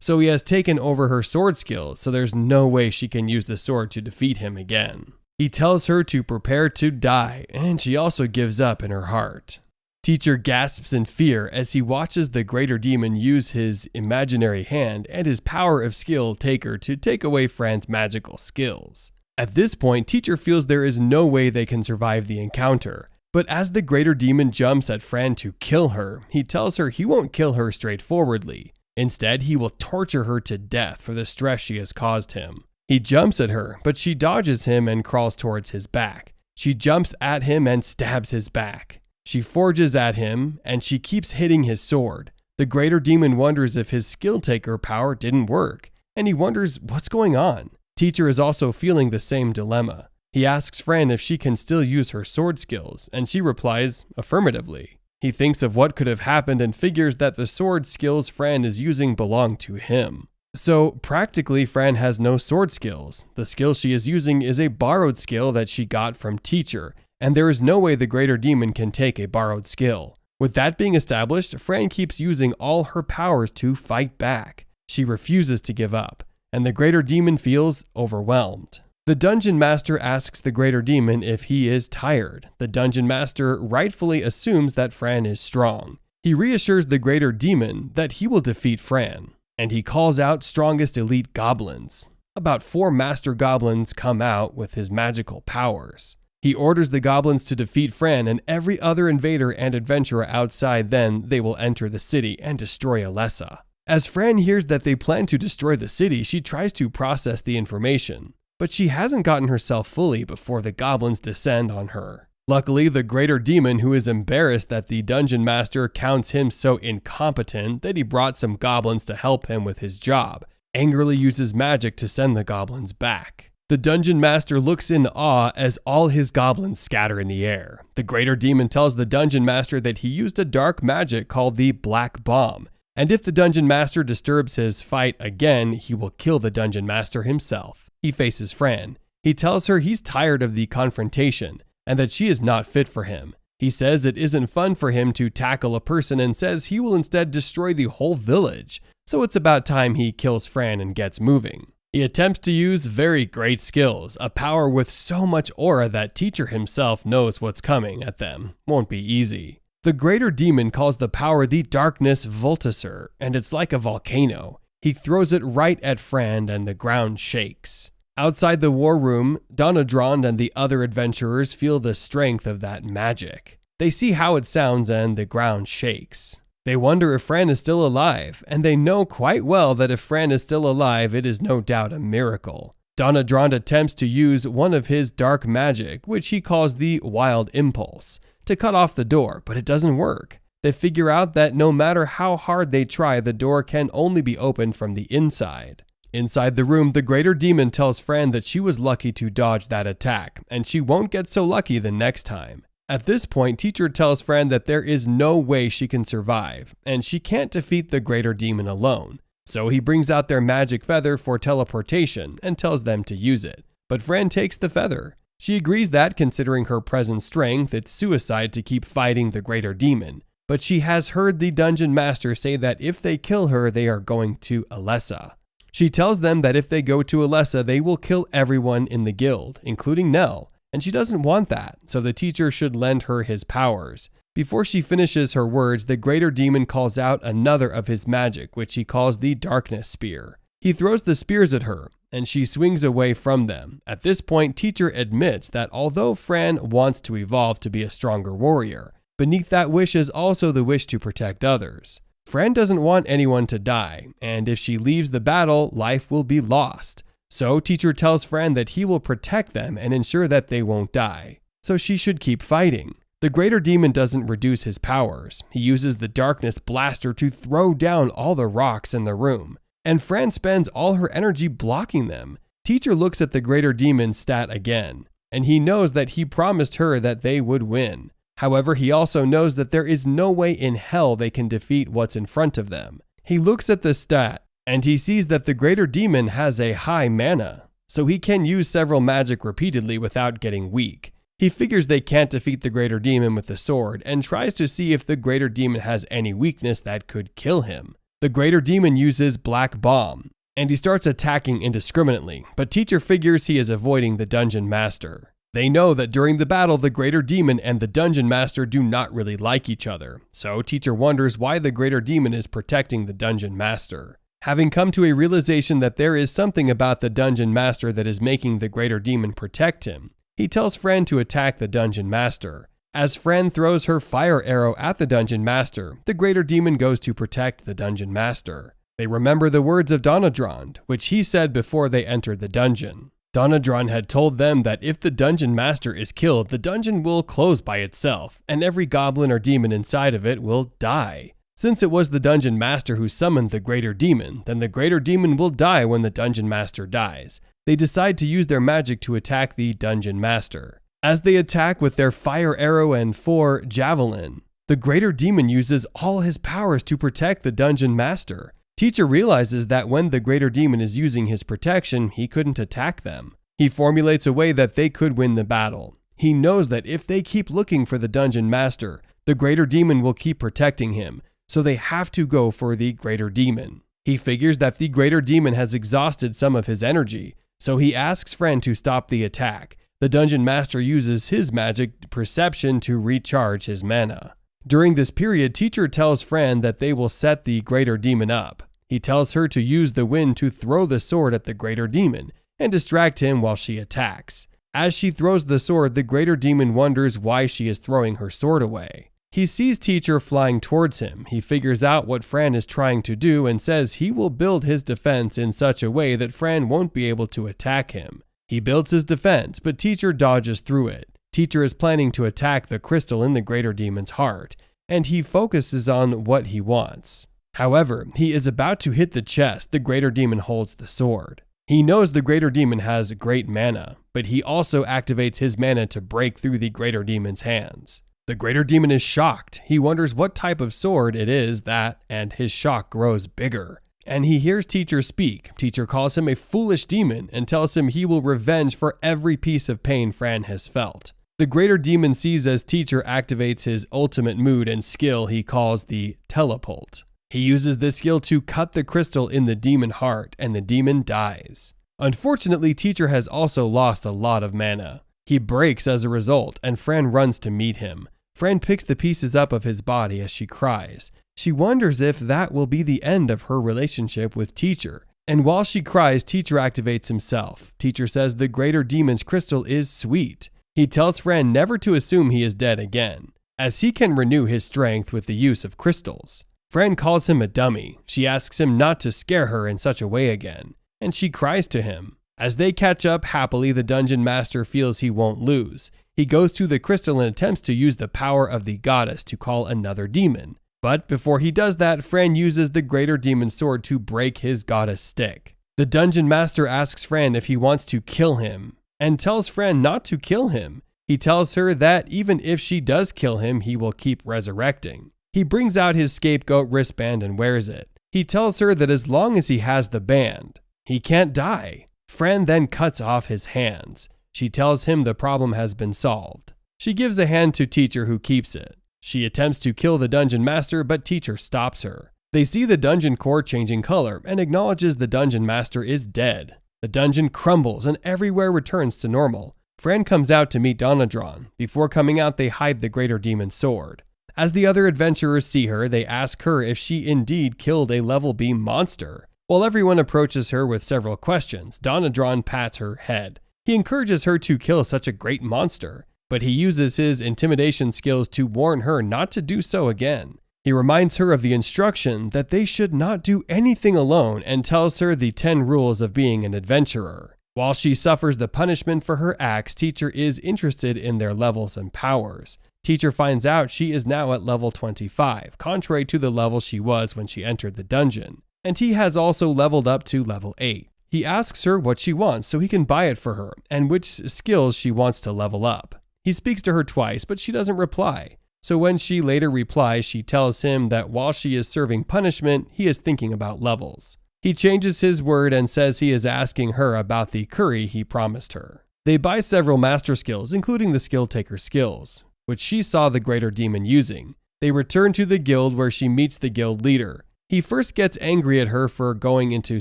So he has taken over her sword skills, so there's no way she can use the sword to defeat him again. He tells her to prepare to die, and she also gives up in her heart. Teacher gasps in fear as he watches the greater demon use his imaginary hand and his power of skill taker to take away Fran's magical skills. At this point, Teacher feels there is no way they can survive the encounter, but as the greater demon jumps at Fran to kill her, he tells her he won't kill her straightforwardly. Instead, he will torture her to death for the stress she has caused him. He jumps at her, but she dodges him and crawls towards his back. She jumps at him and stabs his back. She forges at him, and she keeps hitting his sword. The greater demon wonders if his skill taker power didn't work, and he wonders what's going on. Teacher is also feeling the same dilemma. He asks Fran if she can still use her sword skills, and she replies affirmatively. He thinks of what could have happened and figures that the sword skills Fran is using belong to him. So practically, Fran has no sword skills. The skill she is using is a borrowed skill that she got from Teacher, and there is no way the greater demon can take a borrowed skill. With that being established, Fran keeps using all her powers to fight back. She refuses to give up, and the greater demon feels overwhelmed. The dungeon master asks the greater demon if he is tired. The dungeon master rightfully assumes that Fran is strong. He reassures the greater demon that he will defeat Fran, and he calls out strongest elite goblins. About 4 master goblins come out with his magical powers. He orders the goblins to defeat Fran and every other invader and adventurer outside, then they will enter the city and destroy Alessa. As Fran hears that they plan to destroy the city, she tries to process the information, but she hasn't gotten herself fully before the goblins descend on her. Luckily, the greater demon, who is embarrassed that the dungeon master counts him so incompetent that he brought some goblins to help him with his job, angrily uses magic to send the goblins back. The dungeon master looks in awe as all his goblins scatter in the air. The greater demon tells the dungeon master that he used a dark magic called the Black Bomb, and if the dungeon master disturbs his fight again, he will kill the dungeon master himself. He faces Fran. He tells her he's tired of the confrontation, and that she is not fit for him. He says it isn't fun for him to tackle a person and says he will instead destroy the whole village, so it's about time he kills Fran and gets moving. He attempts to use very great skills, a power with so much aura that Teacher himself knows what's coming at them. Won't be easy. The greater demon calls the power the Darkness Voltiser, and it's like a volcano. He throws it right at Fran and the ground shakes. Outside the war room, Donadrond and the other adventurers feel the strength of that magic. They see how it sounds and the ground shakes. They wonder if Fran is still alive, and they know quite well that if Fran is still alive, it is no doubt a miracle. Donadrond attempts to use one of his dark magic, which he calls the Wild Impulse, to cut off the door, but it doesn't work. They figure out that no matter how hard they try, the door can only be opened from the inside. Inside the room, the greater demon tells Fran that she was lucky to dodge that attack, and she won't get so lucky the next time. At this point, Teacher tells Fran that there is no way she can survive, and she can't defeat the greater demon alone. So he brings out their magic feather for teleportation and tells them to use it. But Fran takes the feather. She agrees that, considering her present strength, it's suicide to keep fighting the greater demon. But she has heard the dungeon master say that if they kill her, they are going to Alessa. She tells them that if they go to Alessa, they will kill everyone in the guild, including Nell. And she doesn't want that, so the Teacher should lend her his powers. Before she finishes her words, the greater demon calls out another of his magic, which he calls the Darkness Spear. He throws the spears at her, and she swings away from them. At this point, teacher admits that although Fran wants to evolve to be a stronger warrior, beneath that wish is also the wish to protect others. Fran doesn't want anyone to die, and if she leaves the battle, life will be lost. So teacher tells Fran that he will protect them and ensure that they won't die. So she should keep fighting. The greater demon doesn't reduce his powers. He uses the darkness blaster to throw down all the rocks in the room, and Fran spends all her energy blocking them. Teacher looks at the greater demon's stat again, and he knows that he promised her that they would win. However, he also knows that there is no way in hell they can defeat what's in front of them. He looks at the stat, and he sees that the greater demon has a high mana, so he can use several magic repeatedly without getting weak. He figures they can't defeat the greater demon with the sword, and tries to see if the greater demon has any weakness that could kill him. The greater demon uses Black Bomb, and he starts attacking indiscriminately, but teacher figures he is avoiding the dungeon master. They know that during the battle, the greater demon and the dungeon master do not really like each other, so teacher wonders why the greater demon is protecting the dungeon master. Having come to a realization that there is something about the dungeon master that is making the greater demon protect him, he tells Fran to attack the dungeon master. As Fran throws her fire arrow at the dungeon master, the greater demon goes to protect the dungeon master. They remember the words of Donadrond, which he said before they entered the dungeon. Donadron had told them that if the dungeon master is killed, the dungeon will close by itself, and every goblin or demon inside of it will die. Since it was the dungeon master who summoned the greater demon, then the greater demon will die when the dungeon master dies. They decide to use their magic to attack the dungeon master. As they attack with their fire arrow and 4 javelin, the greater demon uses all his powers to protect the dungeon master. Teacher realizes that when the greater demon is using his protection, he couldn't attack them. He formulates a way that they could win the battle. He knows that if they keep looking for the dungeon master, the greater demon will keep protecting him, so they have to go for the greater demon. He figures that the greater demon has exhausted some of his energy, so he asks Fran to stop the attack. The dungeon master uses his magic perception to recharge his mana. During this period, teacher tells Fran that they will set the greater demon up. He tells her to use the wind to throw the sword at the greater demon and distract him while she attacks. As she throws the sword, the greater demon wonders why she is throwing her sword away. He sees teacher flying towards him. He figures out what Fran is trying to do and says he will build his defense in such a way that Fran won't be able to attack him. He builds his defense, but teacher dodges through it. Teacher is planning to attack the crystal in the greater demon's heart, and he focuses on what he wants. However, he is about to hit the chest. The greater demon holds the sword. He knows the greater demon has great mana, but he also activates his mana to break through the greater demon's hands. The greater demon is shocked. He wonders what type of sword it is and his shock grows bigger. And he hears teacher speak. Teacher calls him a foolish demon and tells him he will revenge for every piece of pain Fran has felt. The greater demon sees as teacher activates his ultimate mood and skill he calls the telepult. He uses this skill to cut the crystal in the demon heart, and the demon dies. Unfortunately, teacher has also lost a lot of mana. He breaks as a result, and Fran runs to meet him. Fran picks the pieces up of his body as she cries. She wonders if that will be the end of her relationship with teacher. And while she cries, teacher activates himself. Teacher says the greater demon's crystal is sweet. He tells Fran never to assume he is dead again, as he can renew his strength with the use of crystals. Fran calls him a dummy. She asks him not to scare her in such a way again, and she cries to him. As they catch up happily, the dungeon master feels he won't lose. He goes to the crystal and attempts to use the power of the goddess to call another demon. But before he does that, Fran uses the greater demon's sword to break his goddess stick. The dungeon master asks Fran if he wants to kill him, and tells Fran not to kill him. He tells her that even if she does kill him, he will keep resurrecting. He brings out his scapegoat wristband and wears it. He tells her that as long as he has the band, he can't die. Fran then cuts off his hands. She tells him the problem has been solved. She gives a hand to teacher who keeps it. She attempts to kill the dungeon master, but teacher stops her. They see the dungeon core changing color and acknowledges the dungeon master is dead. The dungeon crumbles and everywhere returns to normal. Fran comes out to meet Donadron. Before coming out, they hide the greater demon's sword. As the other adventurers see her, they ask her if she indeed killed a level B monster. While everyone approaches her with several questions, Donadron pats her head. He encourages her to kill such a great monster, but he uses his intimidation skills to warn her not to do so again. He reminds her of the instruction that they should not do anything alone and tells her the 10 rules of being an adventurer. While she suffers the punishment for her acts, Teacher is interested in their levels and powers. Teacher finds out she is now at level 25, contrary to the level she was when she entered the dungeon. And he has also leveled up to level 8. He asks her what she wants so he can buy it for her and which skills she wants to level up. He speaks to her twice, but she doesn't reply. So when she later replies, she tells him that while she is serving punishment, he is thinking about levels. He changes his word and says he is asking her about the curry he promised her. They buy several master skills, including the skill taker skills, which she saw the greater demon using. They return to the guild where she meets the guild leader. He first gets angry at her for going into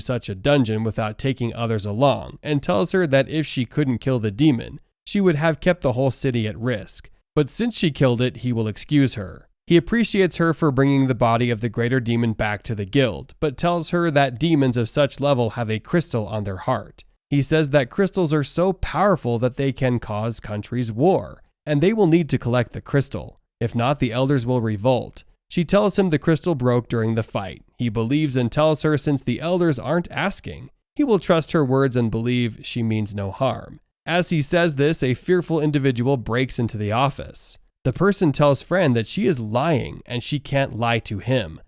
such a dungeon without taking others along, and tells her that if she couldn't kill the demon, she would have kept the whole city at risk. But since she killed it, he will excuse her. He appreciates her for bringing the body of the greater demon back to the guild, but tells her that demons of such level have a crystal on their heart. He says that crystals are so powerful that they can cause countries war, and they will need to collect the crystal. If not, the elders will revolt. She tells him the crystal broke during the fight. He believes and tells her since the elders aren't asking, he will trust her words and believe she means no harm. As he says this, a fearful individual breaks into the office. The person tells Fran that she is lying and she can't lie to him.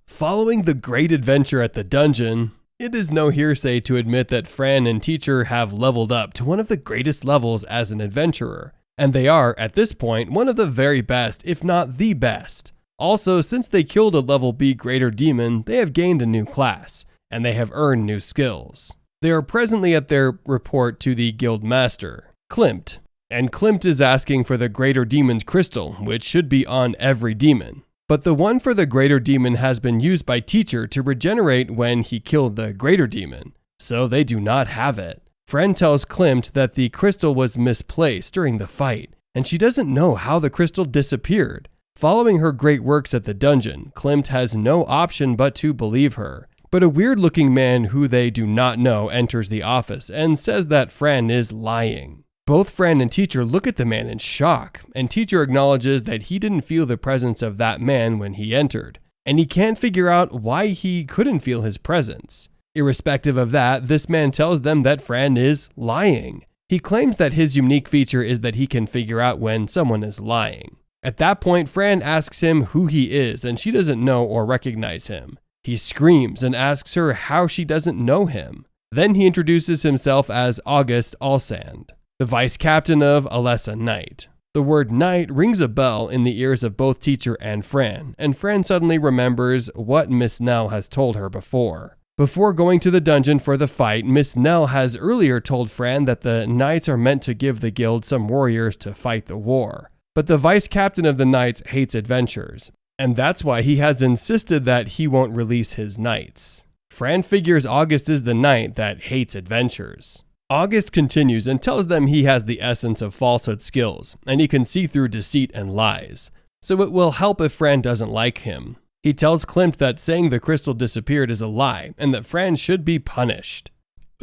Following the great adventure at the dungeon, it is no hearsay to admit that Fran and Teacher have leveled up to one of the greatest levels as an adventurer, and they are, at this point, one of the very best, if not the best. Also, since they killed a level B greater demon, they have gained a new class, and they have earned new skills. They are presently at their report to the guild master, Klimt, and Klimt is asking for the greater demon's crystal, which should be on every demon. But the one for the greater demon has been used by Teacher to regenerate when he killed the greater demon, so they do not have it. Fran tells Klimt that the crystal was misplaced during the fight, and she doesn't know how the crystal disappeared. Following her great works at the dungeon, Klimt has no option but to believe her. But a weird-looking man who they do not know enters the office and says that Fran is lying. Both Fran and Teacher look at the man in shock, and Teacher acknowledges that he didn't feel the presence of that man when he entered, and he can't figure out why he couldn't feel his presence. Irrespective of that, this man tells them that Fran is lying. He claims that his unique feature is that he can figure out when someone is lying. At that point, Fran asks him who he is, and she doesn't know or recognize him. He screams and asks her how she doesn't know him. Then he introduces himself as August Alsand, the vice captain of Alessa Knight. The word knight rings a bell in the ears of both Teacher and Fran suddenly remembers what Miss Nell has told her before. Before going to the dungeon for the fight, Miss Nell has earlier told Fran that the knights are meant to give the guild some warriors to fight the war. But the vice captain of the knights hates adventures, and that's why he has insisted that he won't release his knights. Fran figures August is the knight that hates adventures. August continues and tells them he has the essence of falsehood skills, and he can see through deceit and lies, so it will help if Fran doesn't like him. He tells Klimt that saying the crystal disappeared is a lie, and that Fran should be punished.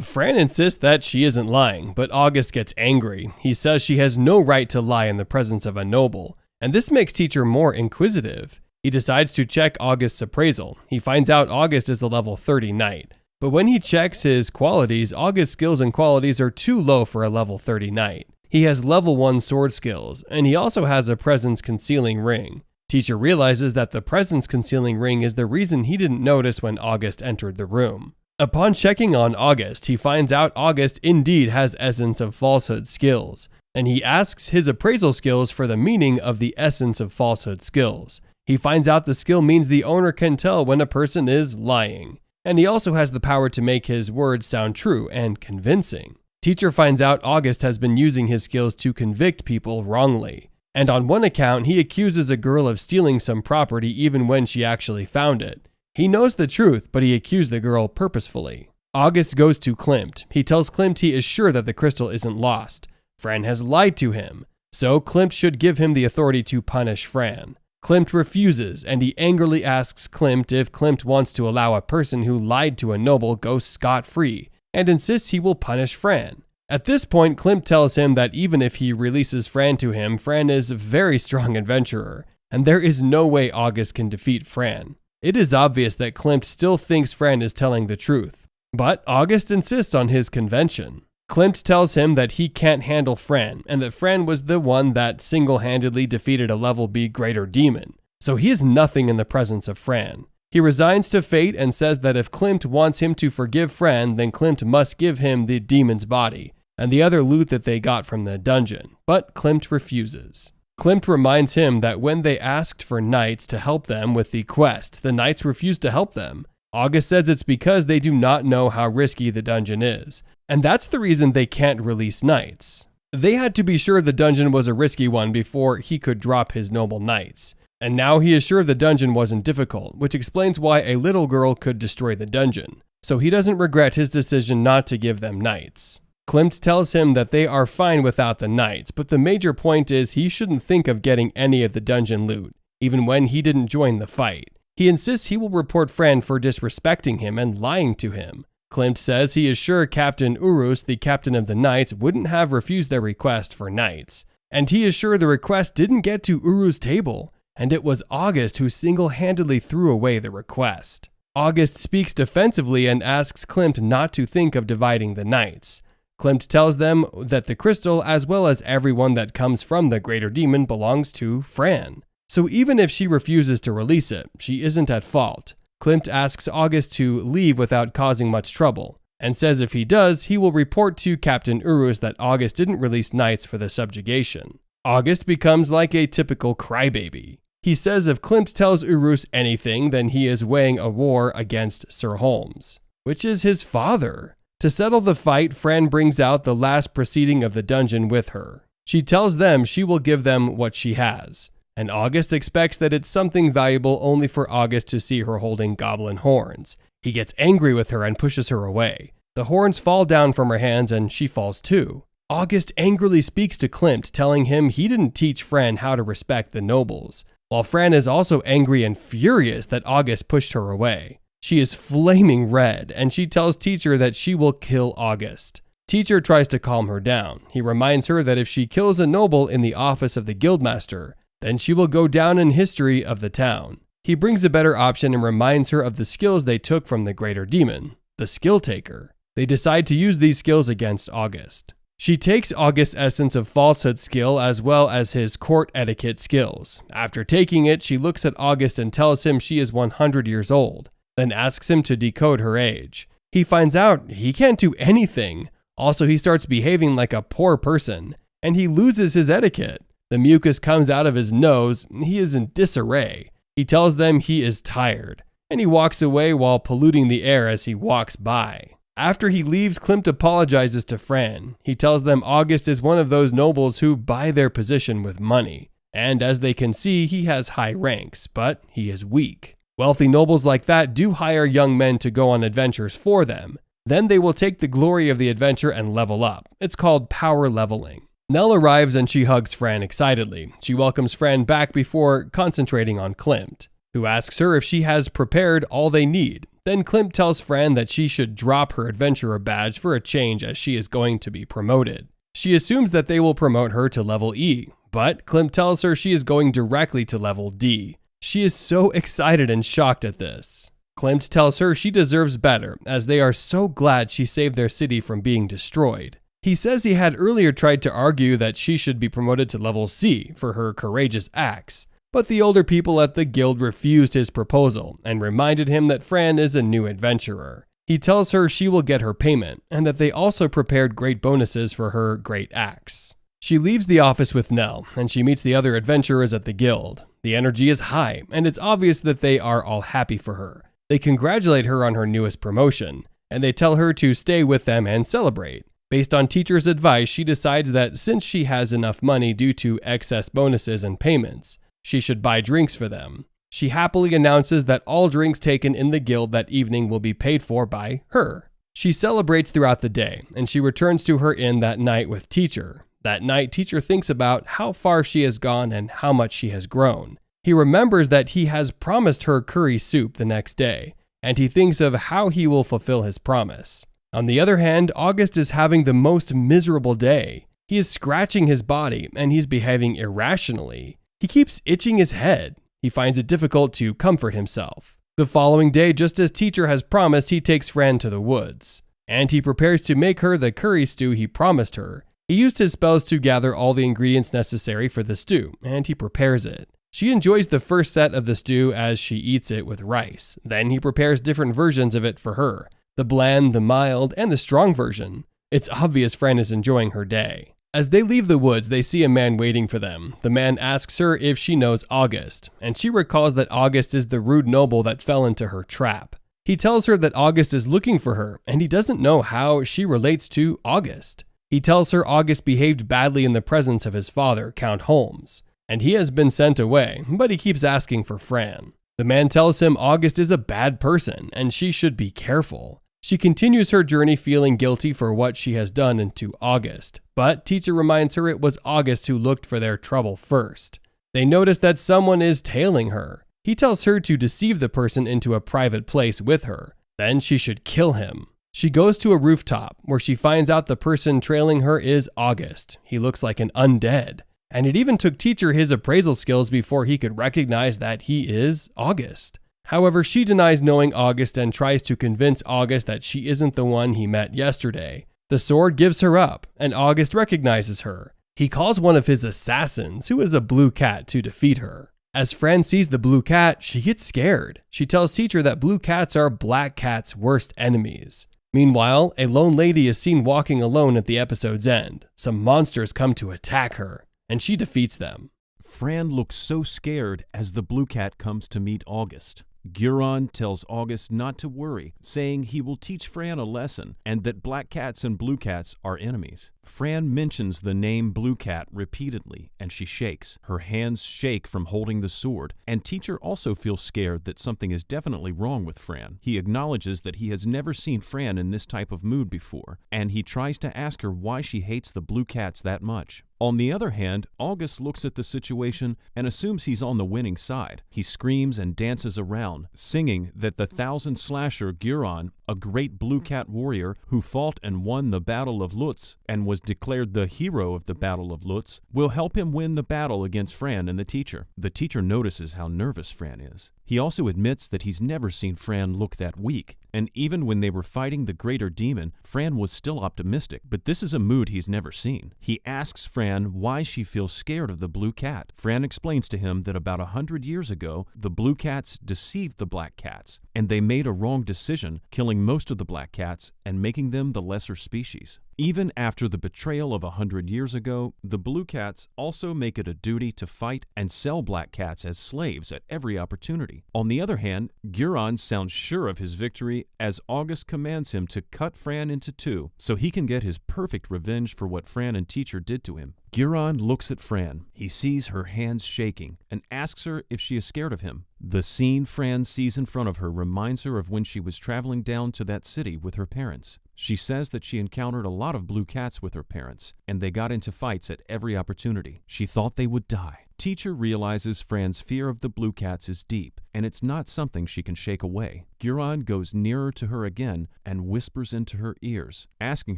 Fran insists that she isn't lying, but August gets angry. He says she has no right to lie in the presence of a noble, and this makes Teacher more inquisitive. He decides to check August's appraisal. He finds out August is a level 30 knight. But when he checks his qualities, August's skills and qualities are too low for a level 30 knight. He has level 1 sword skills, and he also has a presence concealing ring. Teacher realizes that the presence concealing ring is the reason he didn't notice when August entered the room. Upon checking on August, he finds out August indeed has essence of falsehood skills, and he asks his appraisal skills for the meaning of the essence of falsehood skills. He finds out the skill means the owner can tell when a person is lying, and he also has the power to make his words sound true and convincing. Teacher finds out August has been using his skills to convict people wrongly, and on one account he accuses a girl of stealing some property even when she actually found it. He knows the truth, but he accused the girl purposefully. August goes to Klimt. He tells Klimt he is sure that the crystal isn't lost. Fran has lied to him, so Klimt should give him the authority to punish Fran. Klimt refuses, and he angrily asks Klimt if Klimt wants to allow a person who lied to a noble go scot-free, and insists he will punish Fran. At this point, Klimt tells him that even if he releases Fran to him, Fran is a very strong adventurer, and there is no way August can defeat Fran. It is obvious that Klimt still thinks Fran is telling the truth, but August insists on his convention. Klimt tells him that he can't handle Fran, and that Fran was the one that single-handedly defeated a level B greater demon, so he is nothing in the presence of Fran. He resigns to fate and says that if Klimt wants him to forgive Fran, then Klimt must give him the demon's body, and the other loot that they got from the dungeon, but Klimt refuses. Klimt reminds him that when they asked for knights to help them with the quest, the knights refused to help them. August says it's because they do not know how risky the dungeon is, and that's the reason they can't release knights. They had to be sure the dungeon was a risky one before he could drop his noble knights, and now he is sure the dungeon wasn't difficult, which explains why a little girl could destroy the dungeon, so he doesn't regret his decision not to give them knights. Klimt tells him that they are fine without the knights, but the major point is he shouldn't think of getting any of the dungeon loot, even when he didn't join the fight. He insists he will report Fran for disrespecting him and lying to him. Klimt says he is sure Captain Urus, the captain of the knights, wouldn't have refused their request for knights. And he is sure the request didn't get to Urus' table, and it was August who single-handedly threw away the request. August speaks defensively and asks Klimt not to think of dividing the knights. Klimt tells them that the crystal, as well as everyone that comes from the greater demon, belongs to Fran. So even if she refuses to release it, she isn't at fault. Klimt asks August to leave without causing much trouble, and says if he does, he will report to Captain Urus that August didn't release knights for the subjugation. August becomes like a typical crybaby. He says if Klimt tells Urus anything, then he is weighing a war against Sir Holmes, which is his father. To settle the fight, Fran brings out the last proceeding of the dungeon with her. She tells them she will give them what she has, and August expects that it's something valuable only for August to see her holding goblin horns. He gets angry with her and pushes her away. The horns fall down from her hands and she falls too. August angrily speaks to Klimt, telling him he didn't teach Fran how to respect the nobles, while Fran is also angry and furious that August pushed her away. She is flaming red, and she tells Teacher that she will kill August. Teacher tries to calm her down. He reminds her that if she kills a noble in the office of the guildmaster, then she will go down in history of the town. He brings a better option and reminds her of the skills they took from the greater demon, the skill taker. They decide to use these skills against August. She takes August's essence of falsehood skill as well as his court etiquette skills. After taking it, she looks at August and tells him she is 100 years old, then asks him to decode her age. He finds out he can't do anything. Also, he starts behaving like a poor person, and he loses his etiquette. The mucus comes out of his nose, he is in disarray. He tells them he is tired, and he walks away while polluting the air as he walks by. After he leaves, Klimt apologizes to Fran. He tells them August is one of those nobles who buy their position with money, and as they can see, he has high ranks, but he is weak. Wealthy nobles like that do hire young men to go on adventures for them. Then they will take the glory of the adventure and level up. It's called power leveling. Nell arrives and she hugs Fran excitedly. She welcomes Fran back before concentrating on Klimt, who asks her if she has prepared all they need. Then Klimt tells Fran that she should drop her adventurer badge for a change as she is going to be promoted. She assumes that they will promote her to level E, but Klimt tells her she is going directly to level D. She is so excited and shocked at this. Klimt tells her she deserves better, as they are so glad she saved their city from being destroyed. He says he had earlier tried to argue that she should be promoted to level C for her courageous acts, but the older people at the guild refused his proposal and reminded him that Fran is a new adventurer. He tells her she will get her payment, and that they also prepared great bonuses for her great acts. She leaves the office with Nell, and she meets the other adventurers at the guild. The energy is high, and it's obvious that they are all happy for her. They congratulate her on her newest promotion, and they tell her to stay with them and celebrate. Based on Teacher's advice, she decides that since she has enough money due to excess bonuses and payments, she should buy drinks for them. She happily announces that all drinks taken in the guild that evening will be paid for by her. She celebrates throughout the day, and she returns to her inn that night with Teacher. That night, Teacher thinks about how far she has gone and how much she has grown. He remembers that he has promised her curry soup the next day, and he thinks of how he will fulfill his promise. On the other hand, August is having the most miserable day. He is scratching his body, and he's behaving irrationally. He keeps itching his head. He finds it difficult to comfort himself. The following day, just as teacher has promised, he takes Fran to the woods, and he prepares to make her the curry stew he promised her. He used his spells to gather all the ingredients necessary for the stew, and he prepares it. She enjoys the first set of the stew as she eats it with rice. Then he prepares different versions of it for her, the bland, the mild, and the strong version. It's obvious Fran is enjoying her day. As they leave the woods, they see a man waiting for them. The man asks her if she knows August, and she recalls that August is the rude noble that fell into her trap. He tells her that August is looking for her, and he doesn't know how she relates to August. He tells her August behaved badly in the presence of his father, Count Holmes, and he has been sent away, but he keeps asking for Fran. The man tells him August is a bad person, and she should be careful. She continues her journey feeling guilty for what she has done to August, but teacher reminds her it was August who looked for their trouble first. They notice that someone is tailing her. He tells her to deceive the person into a private place with her. Then she should kill him. She goes to a rooftop where she finds out the person trailing her is August. He looks like an undead. And it even took teacher his appraisal skills before he could recognize that he is August. However, she denies knowing August and tries to convince August that she isn't the one he met yesterday. The sword gives her up, and August recognizes her. He calls one of his assassins, who is a blue cat, to defeat her. As Fran sees the blue cat, she gets scared. She tells teacher that blue cats are black cat's worst enemies. Meanwhile, a lone lady is seen walking alone at the episode's end. Some monsters come to attack her, and she defeats them. Fran looks so scared as the blue cat comes to meet August. Guiron tells August not to worry, saying he will teach Fran a lesson and that black cats and blue cats are enemies. Fran mentions the name Blue Cat repeatedly, and she shakes. Her hands shake from holding the sword, and teacher also feels scared that something is definitely wrong with Fran. He acknowledges that he has never seen Fran in this type of mood before, and he tries to ask her why she hates the blue cats that much. On the other hand, August looks at the situation and assumes he's on the winning side. He screams and dances around, singing that the thousand slasher Guiron, a great blue cat warrior who fought and won the Battle of Lutz and was declared the hero of the Battle of Lutz, will help him win the battle against Fran and the teacher. The teacher notices how nervous Fran is. He also admits that he's never seen Fran look that weak, and even when they were fighting the greater demon, Fran was still optimistic, but this is a mood he's never seen. He asks Fran why she feels scared of the blue cat. Fran explains to him that about 100 years ago, the blue cats deceived the black cats, and they made a wrong decision, killing most of the black cats and making them the lesser species. Even after the betrayal of 100 years ago, the blue cats also make it a duty to fight and sell black cats as slaves at every opportunity. On the other hand, Guiron sounds sure of his victory as August commands him to cut Fran into two so he can get his perfect revenge for what Fran and teacher did to him. Guiron looks at Fran. He sees her hands shaking and asks her if she is scared of him. The scene Fran sees in front of her reminds her of when she was traveling down to that city with her parents. She says that she encountered a lot of blue cats with her parents, and they got into fights at every opportunity. She thought they would die. Teacher realizes Fran's fear of the blue cats is deep, and it's not something she can shake away. Guiron goes nearer to her again and whispers into her ears, asking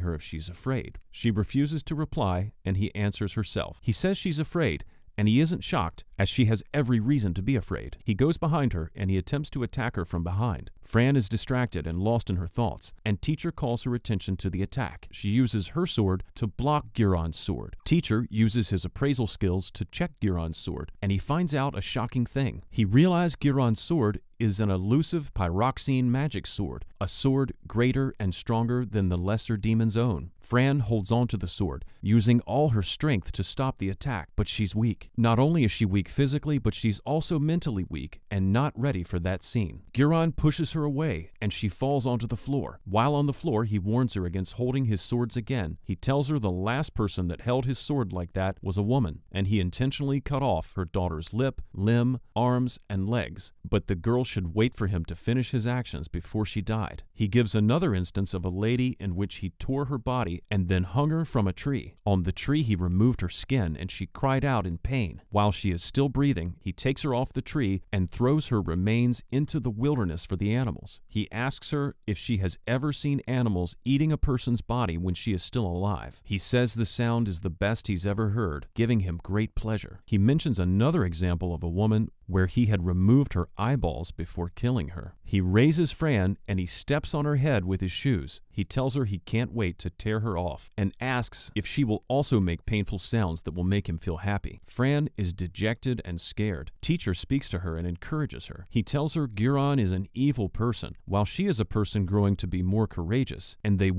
her if she's afraid. She refuses to reply, and he answers herself. He says she's afraid, and he isn't shocked, as she has every reason to be afraid. He goes behind her, and he attempts to attack her from behind. Fran is distracted and lost in her thoughts, and teacher calls her attention to the attack. She uses her sword to block Guiron's sword. Teacher uses his appraisal skills to check Guiron's sword, and he finds out a shocking thing. He realized Guiron's sword is an elusive pyroxene magic sword, a sword greater and stronger than the lesser demon's own. Fran holds on to the sword, using all her strength to stop the attack, but she's weak. Not only is she weak physically, but she's also mentally weak and not ready for that scene. Guiron pushes her away, and she falls onto the floor. While on the floor, he warns her against holding his swords again. He tells her the last person that held his sword like that was a woman, and he intentionally cut off her daughter's lip, limb, arms, and legs, but the girl should wait for him to finish his actions before she died. He gives another instance of a lady in which he tore her body and then hung her from a tree. On the tree he removed her skin, and she cried out in pain. While she is still breathing, he takes her off the tree and throws her remains into the wilderness for the animals. He asks her if she has ever seen animals eating a person's body when she is still alive. He says the sound is the best he's ever heard, giving him great pleasure. He mentions another example of a woman where he had removed her eyeballs before killing her. He raises Fran and he steps on her head with his shoes. He tells her he can't wait to tear her off and asks if she will also make painful sounds that will make him feel happy. Fran is dejected and scared. Teacher speaks to her and encourages her. He tells her Guron is an evil person, while she is a person growing to be more courageous, and they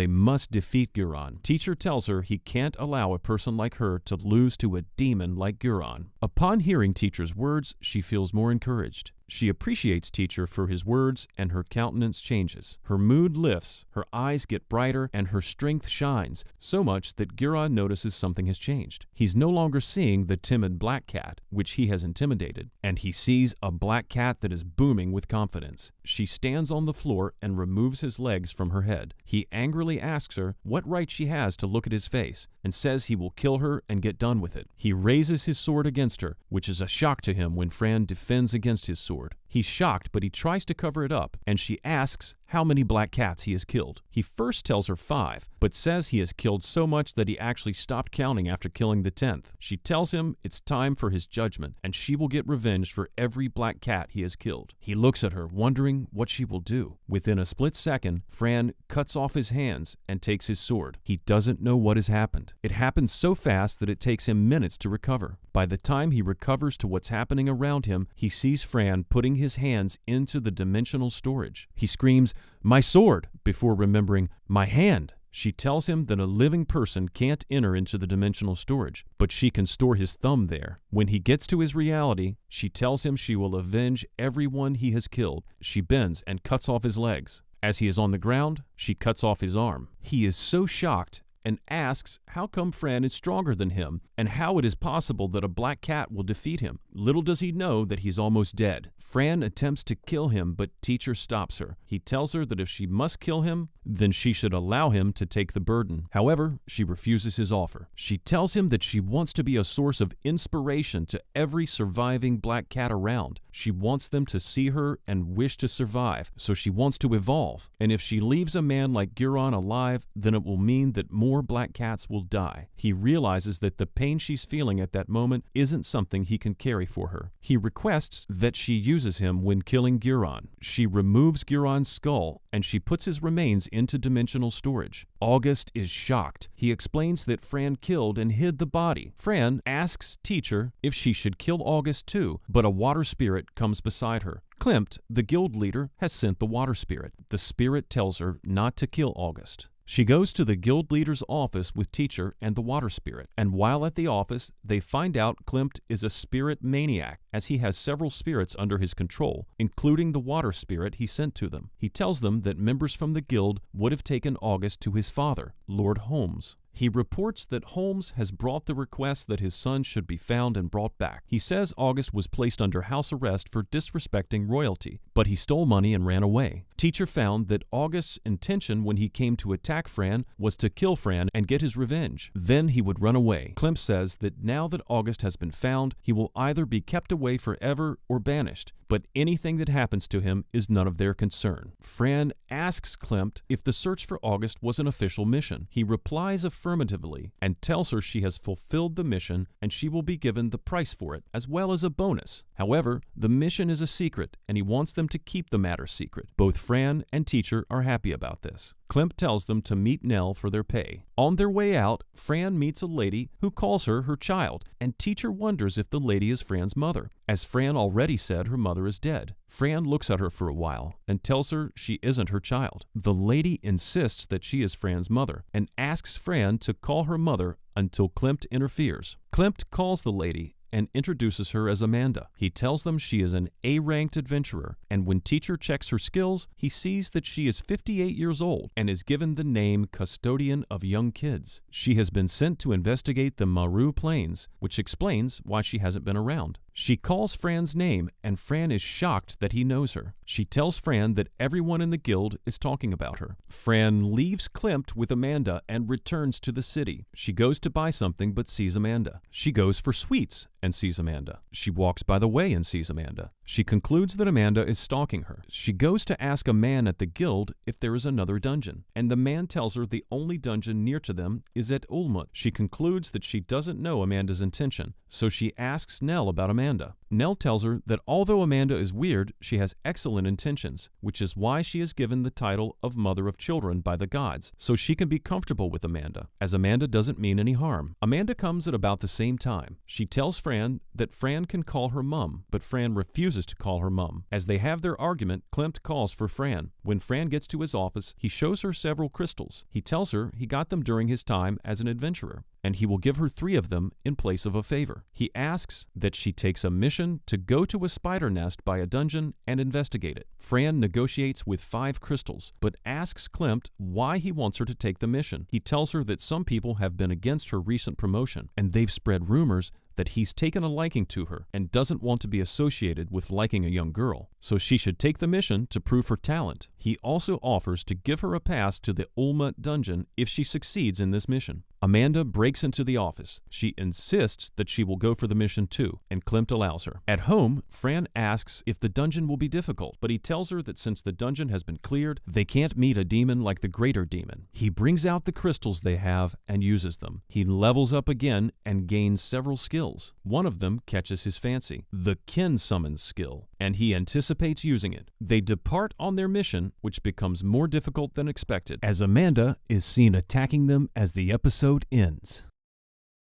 must defeat Guron. Teacher tells her he can't allow a person like her to lose to a demon like Guron. Upon hearing Teacher's words, she feels more encouraged. She appreciates Teacher for his words, and her countenance changes. Her mood lifts, her eyes get brighter, and her strength shines, so much that Guron notices something has changed. He's no longer seeing the timid black cat, which he has intimidated, and he sees a black cat that is booming with confidence. She stands on the floor and removes his legs from her head. He angrily asks her what right she has to look at his face, and says he will kill her and get done with it. He raises his sword against her, which is a shock to him when Fran defends against his sword. He's shocked, but he tries to cover it up, and she asks how many black cats he has killed. He first tells her 5, but says he has killed so much that he actually stopped counting after killing the 10th. She tells him it's time for his judgment, and she will get revenge for every black cat he has killed. He looks at her, wondering what she will do. Within a split second, Fran cuts off his hands and takes his sword. He doesn't know what has happened. It happens so fast that it takes him minutes to recover. By the time he recovers to what's happening around him, he sees Fran putting his hands into the dimensional storage. He screams, "My sword!" before remembering, "My hand!" She tells him that a living person can't enter into the dimensional storage, but she can store his thumb there. When he gets to his reality, she tells him she will avenge everyone he has killed. She bends and cuts off his legs. As he is on the ground, she cuts off his arm. He is so shocked and asks how come Fran is stronger than him and how it is possible that a black cat will defeat him. Little does he know that he's almost dead. Fran attempts to kill him, but Teacher stops her. He tells her that if she must kill him, then she should allow him to take the burden. However, she refuses his offer. She tells him that she wants to be a source of inspiration to every surviving black cat around. She wants them to see her and wish to survive, so she wants to evolve. And if she leaves a man like Guron alive, then it will mean that more black cats will die. He realizes that the pain she's feeling at that moment isn't something he can carry for her. He requests that she uses him when killing Guron. She removes Guron's skull and she puts his remains into dimensional storage. August is shocked. He explains that Fran killed and hid the body. Fran asks Teacher if she should kill August too, but a water spirit comes beside her. Klimt, the guild leader, has sent the water spirit. The spirit tells her not to kill August. She goes to the guild leader's office with Teacher and the water spirit, and while at the office, they find out Klimt is a spirit maniac, as he has several spirits under his control, including the water spirit he sent to them. He tells them that members from the guild would have taken August to his father, Lord Holmes. He reports that Holmes has brought the request that his son should be found and brought back. He says August was placed under house arrest for disrespecting royalty, but he stole money and ran away. Teacher found that August's intention when he came to attack Fran was to kill Fran and get his revenge. Then he would run away. Klimt says that now that August has been found, he will either be kept away forever or banished, but anything that happens to him is none of their concern. Fran asks Klimt if the search for August was an official mission. He replies affirmatively and tells her she has fulfilled the mission and she will be given the price for it, as well as a bonus. However, the mission is a secret and he wants them to keep the matter secret. Both Fran and Teacher are happy about this. Klimt tells them to meet Nell for their pay. On their way out, Fran meets a lady who calls her child, and Teacher wonders if the lady is Fran's mother, as Fran already said her mother is dead. Fran looks at her for a while and tells her she isn't her child. The lady insists that she is Fran's mother and asks Fran to call her mother until Klimt interferes. Klimt calls the lady and introduces her as Amanda. He tells them she is an A-ranked adventurer, and when Teacher checks her skills, he sees that she is 58 years old and is given the name Custodian of Young Kids. She has been sent to investigate the Maru Plains, which explains why she hasn't been around. She calls Fran's name, and Fran is shocked that he knows her. She tells Fran that everyone in the guild is talking about her. Fran leaves Klimt with Amanda and returns to the city. She goes to buy something but sees Amanda. She goes for sweets and sees Amanda. She walks by the way and sees Amanda. She concludes that Amanda is stalking her. She goes to ask a man at the guild if there is another dungeon, and the man tells her the only dungeon near to them is at Ulmut. She concludes that she doesn't know Amanda's intention, so she asks Nell about Amanda. Nell tells her that although Amanda is weird, she has excellent intentions, which is why she is given the title of Mother of Children by the gods, so she can be comfortable with Amanda, as Amanda doesn't mean any harm. Amanda comes at about the same time. She tells Fran that Fran can call her mum, but Fran refuses to call her mum. As they have their argument, Klimt calls for Fran. When Fran gets to his office, he shows her several crystals. He tells her he got them during his time as an adventurer, and he will give her 3 of them in place of a favor. He asks that she takes a mission to go to a spider nest by a dungeon and investigate it. Fran negotiates with 5 crystals, but asks Klimt why he wants her to take the mission. He tells her that some people have been against her recent promotion, and they've spread rumors that he's taken a liking to her and doesn't want to be associated with liking a young girl, so she should take the mission to prove her talent. He also offers to give her a pass to the Ulmut dungeon if she succeeds in this mission. Amanda breaks into the office. She insists that she will go for the mission too, and Klimt allows her. At home, Fran asks if the dungeon will be difficult, but he tells her that since the dungeon has been cleared, they can't meet a demon like the greater demon. He brings out the crystals they have and uses them. He levels up again and gains several skills. One of them catches his fancy, the Kin Summon skill, and he anticipates using it. They depart on their mission, which becomes more difficult than expected, as Amanda is seen attacking them as the episode ends.